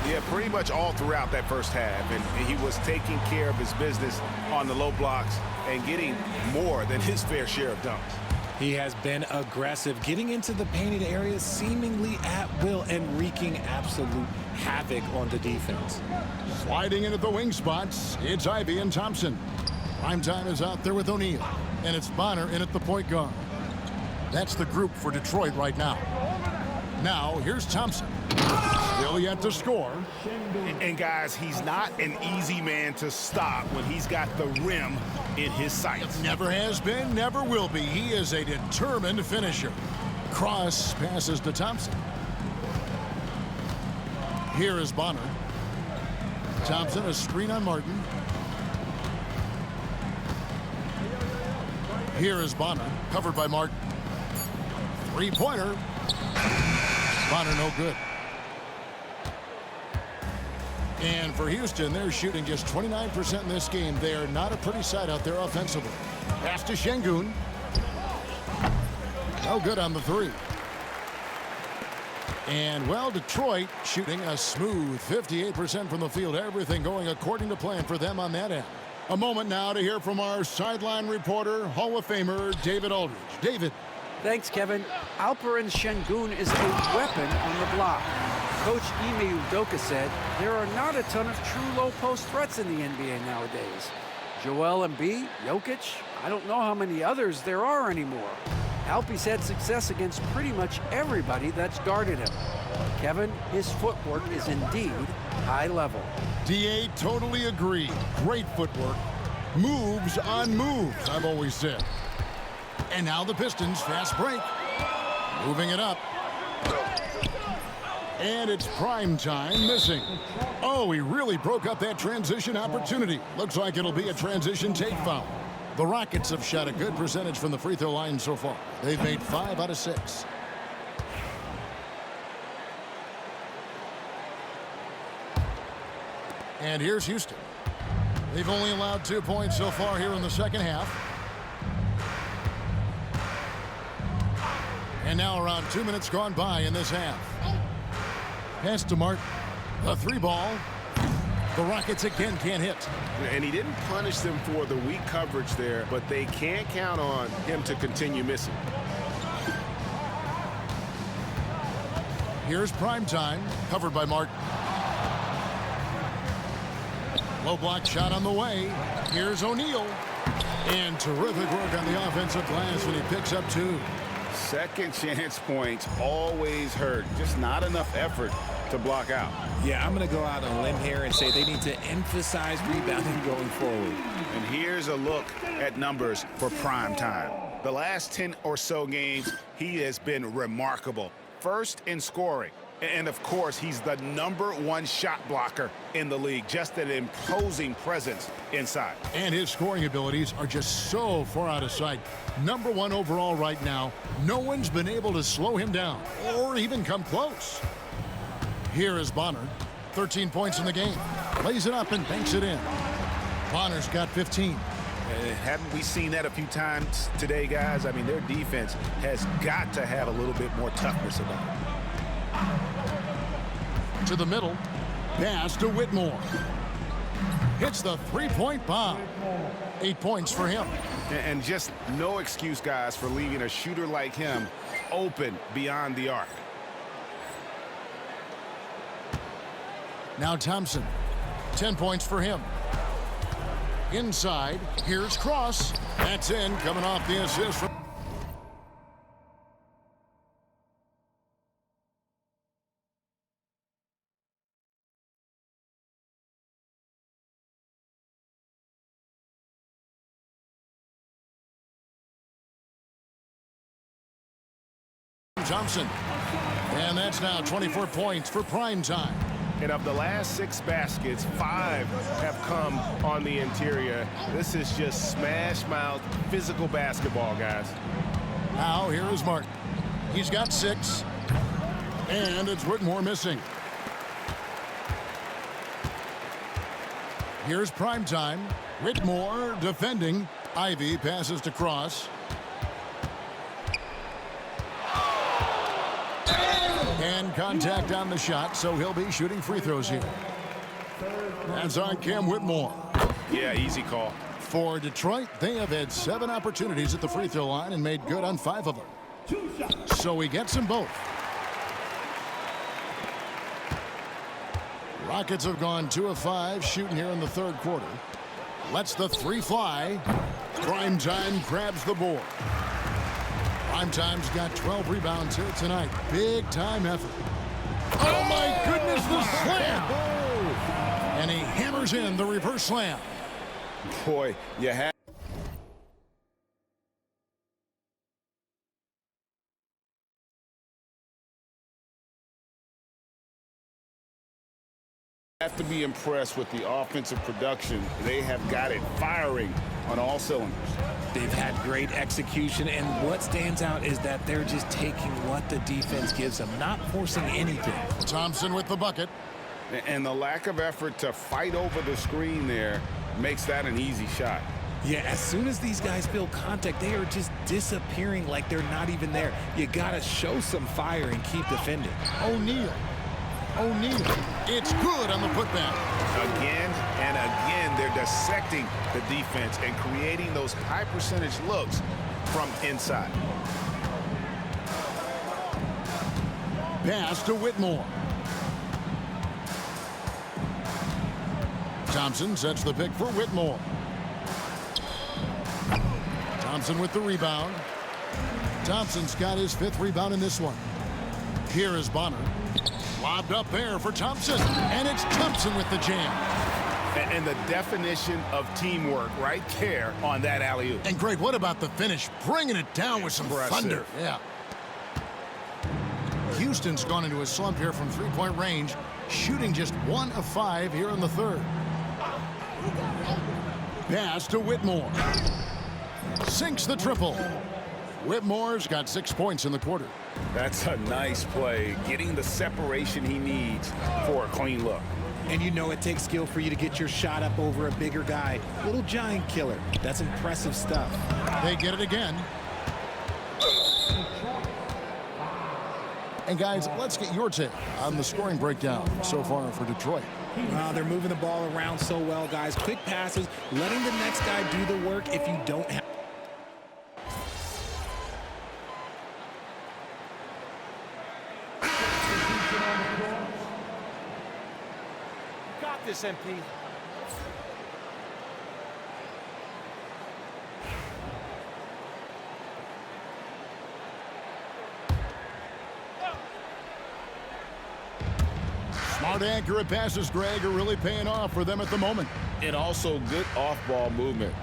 Yeah, pretty much all throughout that first half, and he was taking care of his business on the low blocks and getting more than his fair share of dunks. He has been aggressive, getting into the painted areas seemingly at will and wreaking absolute havoc on the defense. Sliding into the wing spots, it's Ivy and Thompson. Primetime is out there with O'Neal, and it's Bonner in at the point guard. That's the group for Detroit right now. Now, here's Thompson. Still yet to score. And guys, he's not an easy man to stop when he's got the rim in his sights. Never has been, never will be. He is a determined finisher. Cross passes to Thompson. Here is Bonner. Thompson, a screen on Martin. Here is Bonner, covered by Martin. Three-pointer. Bonner no good. And for Houston, they're shooting just 29% in this game. They are not a pretty sight out there offensively. Pass to Şengün. No good on the three. And, well, Detroit shooting a smooth 58% from the field. Everything going according to plan for them on that end. A moment now to hear from our sideline reporter, Hall of Famer David Aldridge. David. Thanks, Kevin. Alperen Şengün is a weapon on the block. Coach Ime Udoka said there are not a ton of true low-post threats in the NBA nowadays. Joel Embiid, Jokic, I don't know how many others there are anymore. Alpe's had success against pretty much everybody that's guarded him. Kevin, his footwork is indeed high level. DA totally agree. Great footwork. Moves on moves, I've always said. And now the Pistons fast break. Moving it up. And it's prime time missing. Oh, he really broke up that transition opportunity. Looks like it'll be a transition take foul. The Rockets have shot a good percentage from the free throw line so far. They've made 5 out of 6. And here's Houston. They've only allowed 2 points so far here in the second half. And now around 2 minutes gone by in this half. Pass to Martin. The three ball. The Rockets again can't hit. And he didn't punish them for the weak coverage there, but they can't count on him to continue missing. Here's prime time, covered by Martin. Low block shot on the way. Here's O'Neal. And terrific work on the offensive glass when he picks up 2. Second chance points always hurt. Just not enough effort to block out. Yeah, I'm going to go out on a limb here and say they need to emphasize rebounding going forward. And here's a look at numbers for prime time. The last 10 or so games, he has been remarkable. First in scoring. And, of course, he's the #1 shot blocker in the league. Just an imposing presence inside. And his scoring abilities are just so far out of sight. #1 overall right now. No one's been able to slow him down or even come close. Here is Bonner. 13 points in the game. Lays it up and banks it in. Bonner's got 15. Haven't we seen that a few times today, guys? I mean, their defense has got to have a little bit more toughness about it. To the middle. Pass to Whitmore. Hits the three-point bomb. 8 points for him. And just no excuse, guys, for leaving a shooter like him open beyond the arc. Now Thompson. 10 points for him. Inside. Here's Cross. That's in, coming off the assist from Thompson. And that's now 24 points for prime time. And of the last 6 baskets, 5 have come on the interior. This is just smash mouth physical basketball, guys. Now here is Martin. He's got 6. And it's Whitmore missing. Here's prime time. Whitmore defending. Ivy passes to Cross. And contact on the shot, so he'll be shooting free throws here. That's on Cam Whitmore. Yeah, easy call. For Detroit, they have had 7 opportunities at the free throw line and made good on 5 of them. So he gets them both. Rockets have gone 2 of 5 shooting here in the third quarter. Lets the 3 fly. Prime time grabs the board. Primetime's got 12 rebounds here tonight. Big time effort. Oh my goodness There's the slam. And he hammers in the reverse slam. Boy, you have to be impressed with the offensive production. They have got it firing on all cylinders. They've had great execution, and what stands out is that they're just taking what the defense gives them, not forcing anything. Thompson with the bucket. And the lack of effort to fight over the screen there makes that an easy shot. Yeah, as soon as these guys feel contact, they are just disappearing like they're not even there. You got to show some fire and keep defending. O'Neal. It's good on the putback. Again and again, they're dissecting the defense and creating those high percentage looks from inside. Pass to Whitmore. Thompson sets the pick for Whitmore. Thompson with the rebound. Thompson's got his 5th rebound in this one. Here is Bonner. Lobbed up there for Thompson, and it's Thompson with the jam. And the definition of teamwork right there on that alley-oop. And Greg, what about the finish? Bringing it down with some thunder. Yeah. Houston's gone into a slump here from three-point range, shooting just 1 of 5 here in the third. Pass to Whitmore. Sinks the triple. Whitmore's got 6 points in the quarter. That's a nice play, getting the separation he needs for a clean look. And you know it takes skill for you to get your shot up over a bigger guy. Little giant killer. That's impressive stuff. They get it again. And guys, let's get your take on the scoring breakdown so far for Detroit. Wow, they're moving the ball around so well, guys. Quick passes, letting the next guy do the work if you don't have. Got this, MP. Smart, accurate passes, Greg, are really paying off for them at the moment. And also good off-ball movement.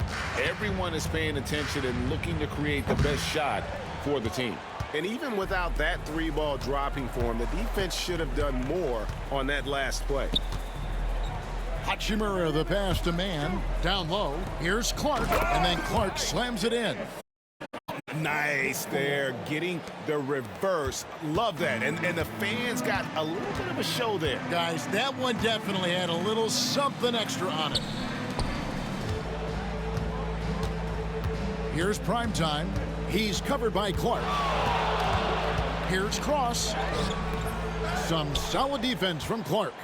Everyone is paying attention and looking to create the best shot for the team. And even without that 3-ball dropping for him, the defense should have done more on that last play. Hachimura, the pass to man. Down low. Here's Clark, and then Clark slams it in. Nice there, getting the reverse. Love that. And the fans got a little bit of a show there. Guys, that one definitely had a little something extra on it. Here's prime time. He's covered by Clark. Here's Cross. Some solid defense from Clark.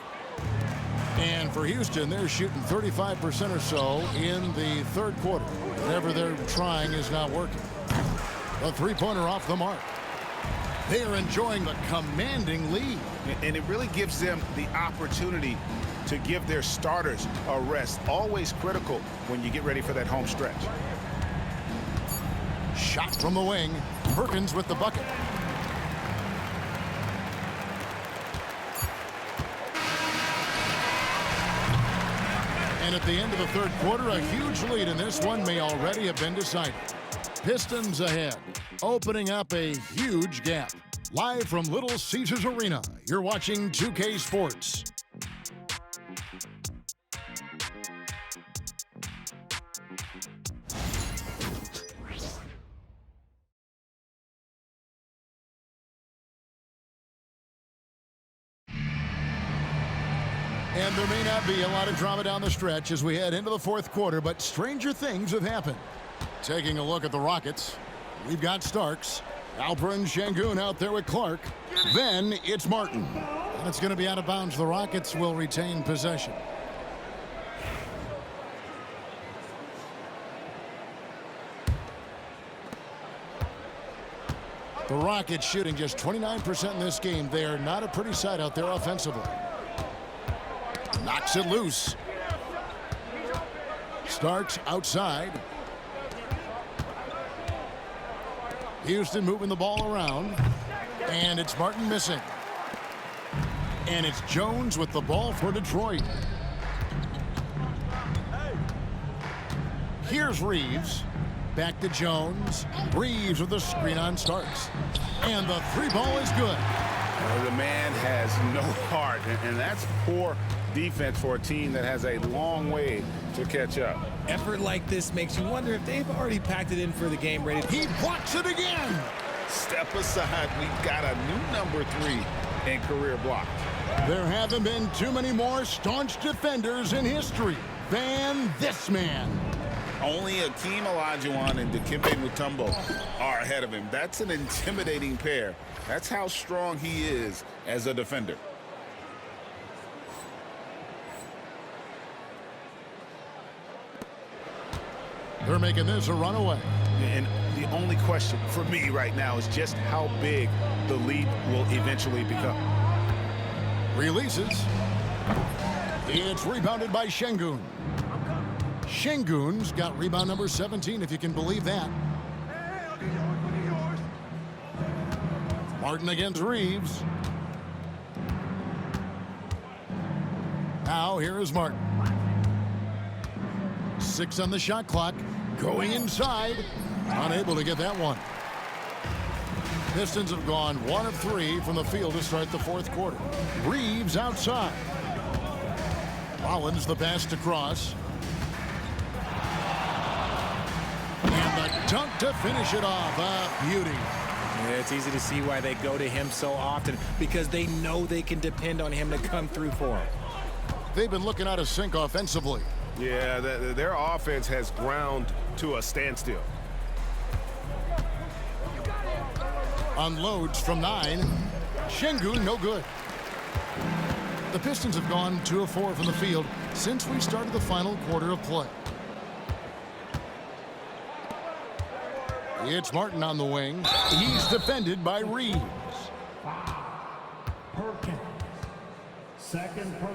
And for Houston, they're shooting 35% or so in the third quarter. Whatever they're trying is not working. A three-pointer off the mark. They are enjoying the commanding lead. And it really gives them the opportunity to give their starters a rest. Always critical when you get ready for that home stretch. Shot from the wing. Perkins with the bucket. And at the end of the third quarter, a huge lead in this one may already have been decided. Pistons ahead, opening up a huge gap. Live from Little Caesars Arena, you're watching 2K Sports. And there may not be a lot of drama down the stretch as we head into the fourth quarter, but stranger things have happened. Taking a look at the Rockets, we've got Starks, Alperen Sengun out there with Clark. Then it's Martin. And it's going to be out of bounds. The Rockets will retain possession. The Rockets shooting just 29% in this game. They are not a pretty sight out there offensively. Knocks it loose. Starks outside. Houston moving the ball around. And it's Martin missing. And it's Jones with the ball for Detroit. Here's Reeves. Back to Jones. Reeves with the screen on Starks. And the three ball is good. Well, the man has no heart, and that's poor defense for a team that has a long way to catch up. Effort like this makes you wonder if they've already packed it in for the game ready. He blocks it again. Step aside. We've got a new number 3 in career block. There haven't been too many more staunch defenders in history than this man. Only Akeem Olajuwon and Dikembe Mutombo are ahead of him. That's an intimidating pair. That's how strong he is as a defender. They're making this a runaway. And the only question for me right now is just how big the lead will eventually become. Releases. It's rebounded by Şengün. Şengün's got rebound number 17, if you can believe that. Martin against Reeves. Now here is Martin. 6 on the shot clock. Going inside. Unable to get that one. Pistons have gone 1 of 3 from the field to start the fourth quarter. Reeves outside. Rollins the pass to Cross. And the dunk to finish it off. A beauty. Yeah, it's easy to see why they go to him so often, because they know they can depend on him to come through for them. They've been looking out of sync offensively. Yeah, their offense has ground to a standstill. Unloads from 9. Şengün no good. The Pistons have gone 2 of 4 from the field since we started the final quarter of play. It's Martin on the wing. He's defended by Reeves.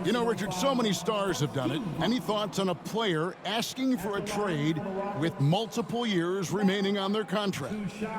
You know, Richard, so many stars have done it. Any thoughts on a player asking for a trade with multiple years remaining on their contract?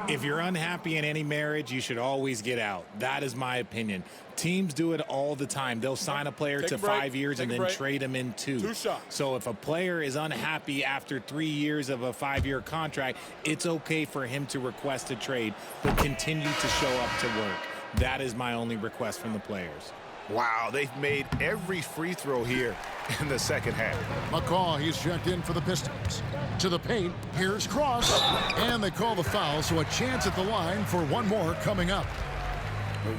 If you're unhappy in any marriage, you should always get out. That is my opinion. Teams do it all the time. They'll sign a player to 5 years and then trade him in 2. So if a player is unhappy after 3 years of a 5-year contract, it's okay for him to request a trade, but continue to show up to work. That is my only request from the players. Wow, they've made every free throw here in the second half. McCaw, he's checked in for the Pistons. To the paint, here's Cross. And they call the foul, so a chance at the line for one more coming up.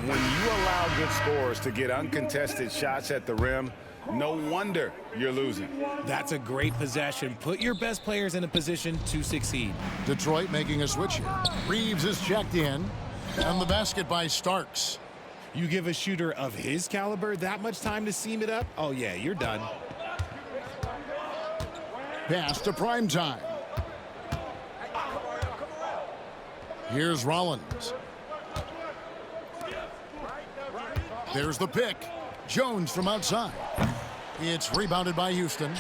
When you allow good scorers to get uncontested shots at the rim, no wonder you're losing. That's a great possession. Put your best players in a position to succeed. Detroit making a switch here. Reeves is checked in. And the basket by Starks. You give a shooter of his caliber that much time to seam it up? Oh, yeah, you're done. Pass to prime time. Here's Rollins. There's the pick. Jones from outside. It's rebounded by Houston.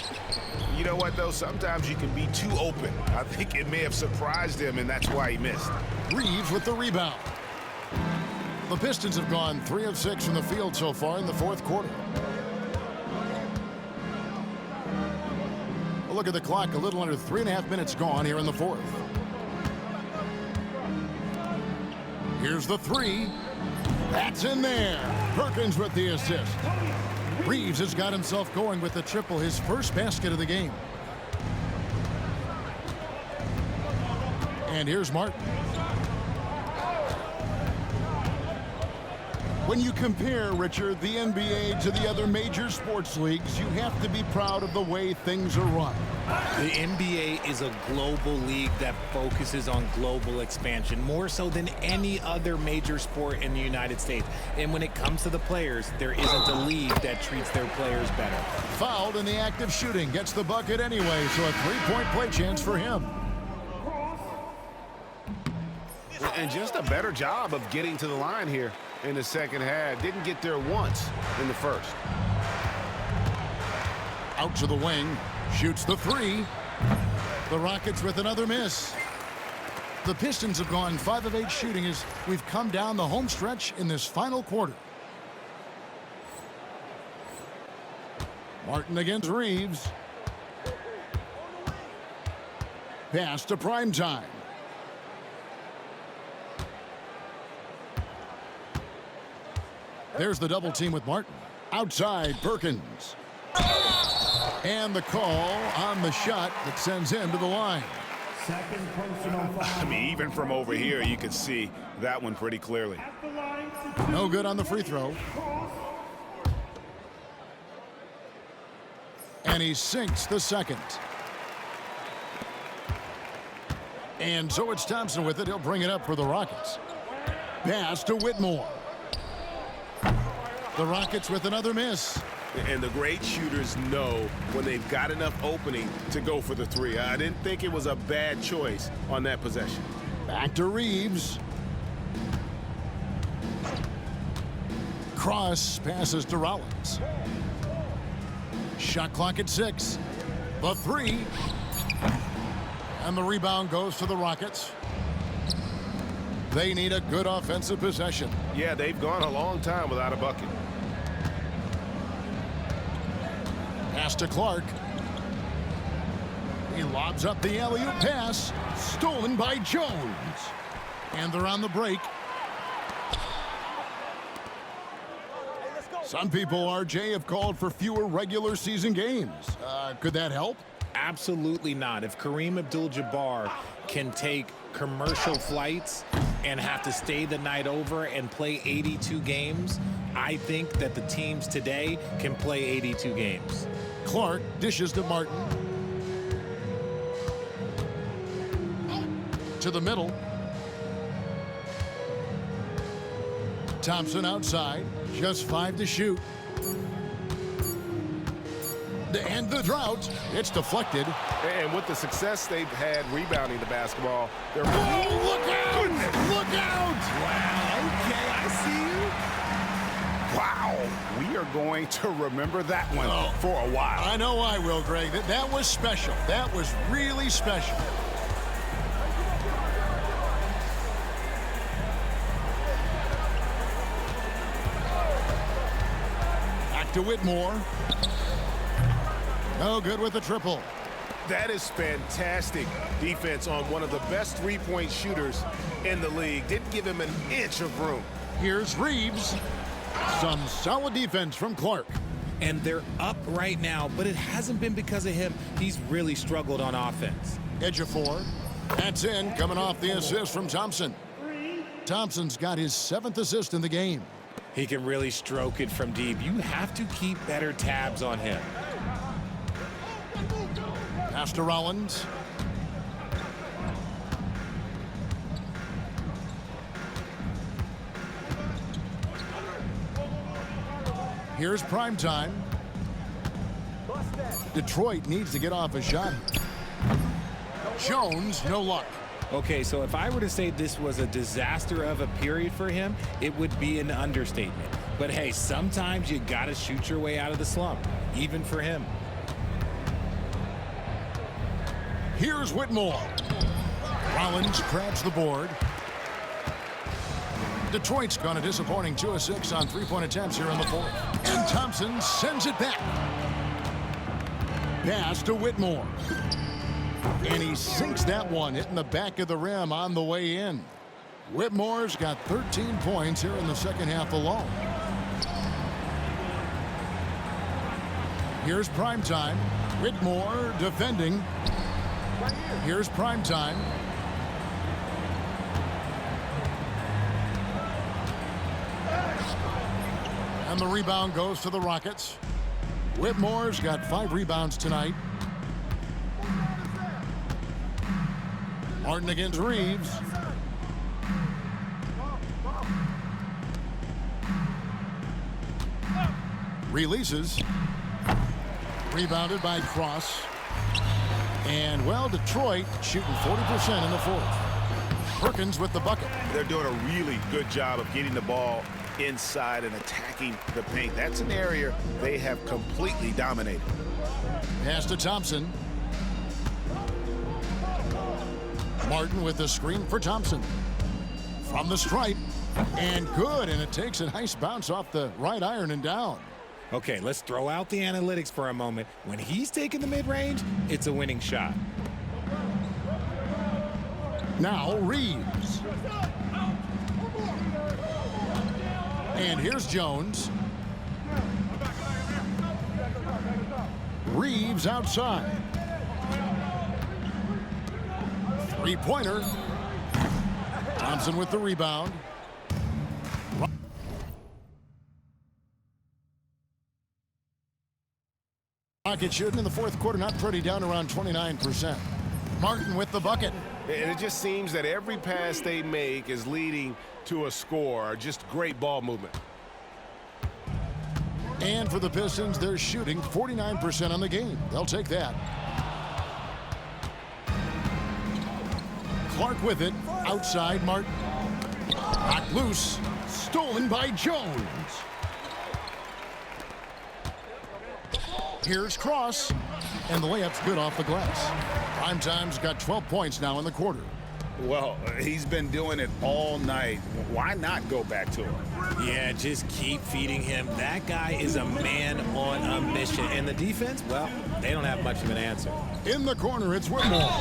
You know what, though? Sometimes you can be too open. I think it may have surprised him, and that's why he missed. Reeves with the rebound. The Pistons have gone 3 of 6 from the field so far in the fourth quarter. A look at the clock, a little under 3.5 minutes gone here in the fourth. Here's the 3. That's in there. Perkins with the assist. Reeves has got himself going with the triple, his first basket of the game. And here's Martin. When you compare, Richard, the NBA to the other major sports leagues, you have to be proud of the way things are run. The NBA is a global league that focuses on global expansion, more so than any other major sport in the United States. And when it comes to the players, there isn't a league that treats their players better. Fouled in the act of shooting, gets the bucket anyway, so a 3-point play chance for him. And just a better job of getting to the line here in the second half. Didn't get there once in the first. Out to the wing. Shoots the 3. The Rockets with another miss. The Pistons have gone 5 of 8 shooting as we've come down the home stretch in this final quarter. Martin against Reeves. Pass to Primetime. There's the double team with Martin. Outside, Perkins. And the call on the shot that sends him to the line. I mean, even from over here, you can see that one pretty clearly. No good on the free throw. And he sinks the second. And so it's Thompson with it. He'll bring it up for the Rockets. Pass to Whitmore. The Rockets with another miss. And the great shooters know when they've got enough opening to go for the three. I didn't think it was a bad choice on that possession. Back to Reeves. Cross passes to Rollins. Shot clock at 6. The three. And the rebound goes to the Rockets. They need a good offensive possession. Yeah, they've gone a long time without a bucket. Pass to Clark. He lobs up the alley-oop pass. Stolen by Jones. And they're on the break. Some people, RJ, have called for fewer regular season games. Could that help? Absolutely not. If Kareem Abdul-Jabbar can take commercial flights and have to stay the night over and play 82 games, I think that the teams today can play 82 games. Clark dishes to Martin. To the middle. Thompson outside. Just 5 to shoot. To end the drought. It's deflected. And with the success they've had rebounding the basketball, they're... Oh, look out! Goodness. Look out! Wow, okay, I see you. Wow, we are going to remember that one for a while. I know I will, Greg. That was special. That was really special. Back to Whitmore. No good with the triple. That is fantastic defense on one of the best three-point shooters in the league. Didn't give him an inch of room. Here's Reeves. Some solid defense from Clark. And they're up right now, but it hasn't been because of him. He's really struggled on offense. Ejiofor. That's in, coming off the assist from Thompson. Thompson's got his 7th assist in the game. He can really stroke it from deep. You have to keep better tabs on him. Pass to Rollins. Here's Primetime. Detroit needs to get off a shot. Jones, no luck. Okay, so if I were to say this was a disaster of a period for him, it would be an understatement. But hey, sometimes you gotta shoot your way out of the slump, even for him. Here's Whitmore. Rollins grabs the board. Detroit's gone a disappointing 2 of 6 on three-point attempts here in the fourth. And Thompson sends it back. Pass to Whitmore. And he sinks that one, hitting the back of the rim on the way in. Whitmore's got 13 points here in the second half alone. Here's Primetime. Whitmore defending. Here's Primetime. And the rebound goes to the Rockets. Whitmore's got 5 rebounds tonight. Martin against Reeves. Releases. Rebounded by Cross. And, well, Detroit shooting 40% in the fourth. Perkins with the bucket. They're doing a really good job of getting the ball inside and attacking the paint. That's an area they have completely dominated. Pass to Thompson. Martin with the screen for Thompson. From the stripe. And good, and it takes a nice bounce off the right iron and down. Okay, let's throw out the analytics for a moment. When he's taking the mid-range, it's a winning shot. Now Reeves. And here's Jones. Reeves outside. Three-pointer. Thompson with the rebound. Rockets shooting in the fourth quarter, not pretty, down around 29%. Martin with the bucket. And it just seems that every pass they make is leading to a score. Just great ball movement. And for the Pistons, they're shooting 49% on the game. They'll take that. Clark with it. Outside Martin. Knocked loose. Stolen by Jones. Here's Cross. And the layup's good off the glass. Primetime's got 12 points now in the quarter. Well, he's been doing it all night. Why not go back to him? Yeah, just keep feeding him. That guy is a man on a mission. And the defense, well, they don't have much of an answer. In the corner, it's Whitmore.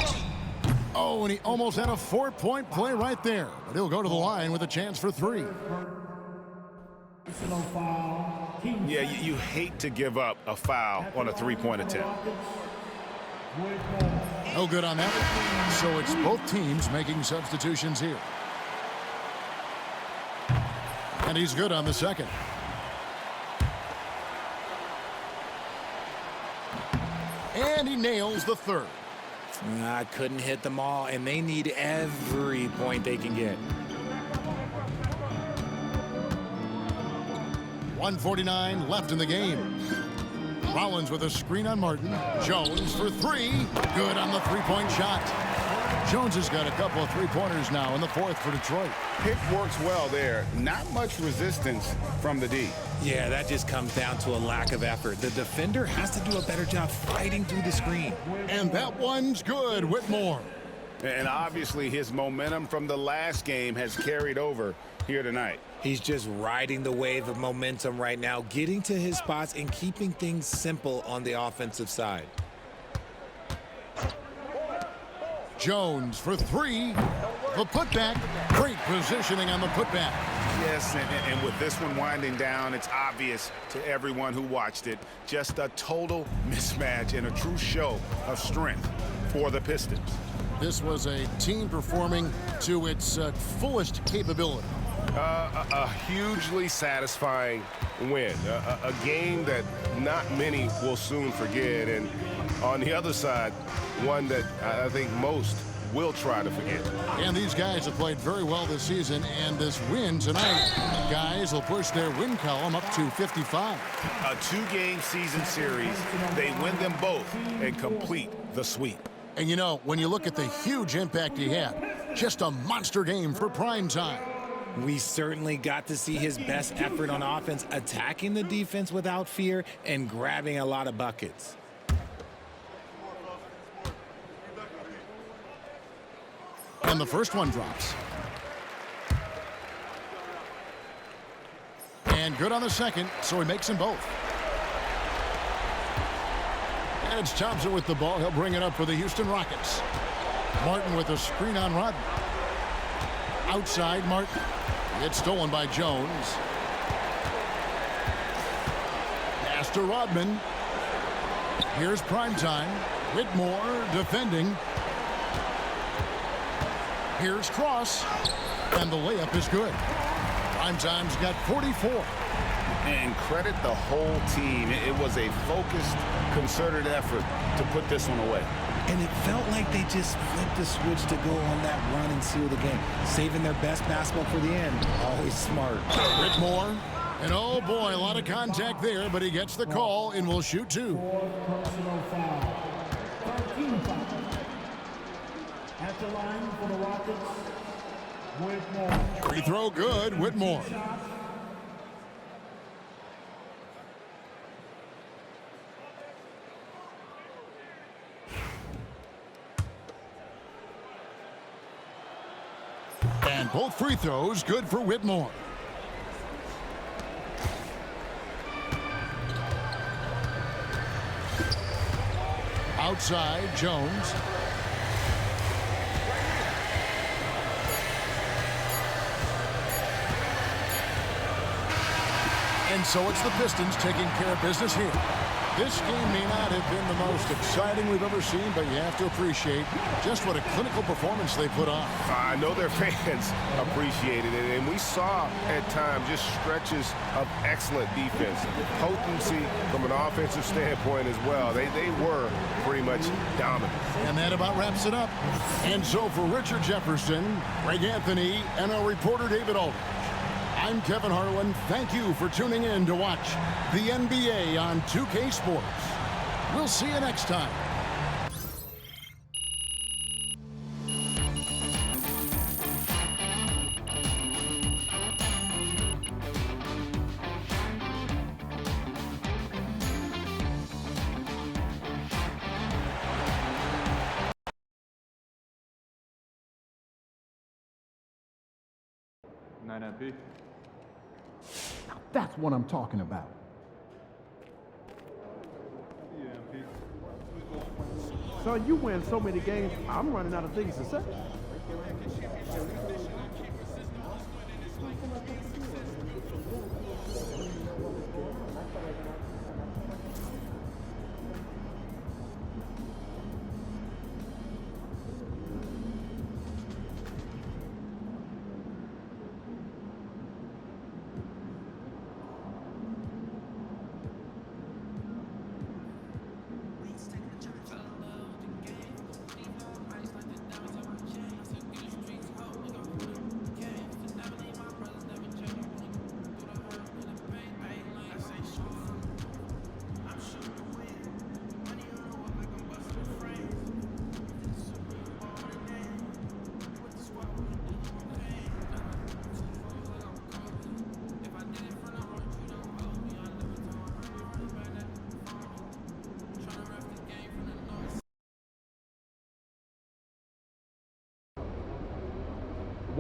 Oh, and he almost had a 4-point play right there. But he'll go to the line with a chance for 3. Yeah, you hate to give up a foul on a three-point attempt. No good on that one. So it's both teams making substitutions here. And he's good on the second. And he nails the third. I couldn't hit them all, and they need every point they can get. 1:49 left in the game. Rollins with a screen on Martin. Jones for 3. Good on the three-point shot. Jones has got a couple of three-pointers now in the fourth for Detroit. Pick works well there. Not much resistance from the D. Yeah, that just comes down to a lack of effort. The defender has to do a better job fighting through the screen. And that one's good, Whitmore. And obviously his momentum from the last game has carried over here tonight. He's just riding the wave of momentum right now, getting to his spots and keeping things simple on the offensive side. Jones for 3. The putback. Great positioning on the putback. Yes, and with this one winding down, it's obvious to everyone who watched it. Just a total mismatch and a true show of strength for the Pistons. This was a team performing to its fullest capability. A hugely satisfying win. A game that not many will soon forget. And on the other side, one that I think most will try to forget. And these guys have played very well this season, and this win tonight, guys will push their win column up to 55. A 2-game season series. They win them both and complete the sweep. And you know, when you look at the huge impact he had, just a monster game for prime time. We certainly got to see his best effort on offense, attacking the defense without fear and grabbing a lot of buckets. And the first one drops. And good on the second, so he makes them both. And it's Thompson with the ball. He'll bring it up for the Houston Rockets. Martin with a screen on Rodman. Outside Martin. It's stolen by Jones. Pass to Rodman. Here's primetime. Whitmore defending. Here's Cross. And the layup is good. Primetime's got 44. And credit the whole team. It was a focused, concerted effort to put this one away. And it felt like they just flipped the switch to go on that run and seal the game. Saving their best basketball for the end. Always smart. Whitmore. And oh boy, a lot of contact there, but he gets the call and will shoot 2. At the line for the Rockets, Whitmore. Free throw good, Whitmore. And both free throws good for Whitmore. Outside, Jones. And so it's the Pistons taking care of business here. This game may not have been the most exciting we've ever seen, but you have to appreciate just what a clinical performance they put on. I know their fans appreciated it, and we saw at times just stretches of excellent defense, potency from an offensive standpoint as well. They were pretty much dominant. And that about wraps it up. And so for Richard Jefferson, Greg Anthony, and our reporter David Aldridge, I'm Kevin Harlan. Thank you for tuning in to watch the NBA on 2K Sports. We'll see you next time. MP. Now that's what I'm talking about. Son, you win so many games, I'm running out of things to say.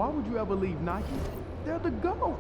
Why would you ever leave Nike? They're the GOAT.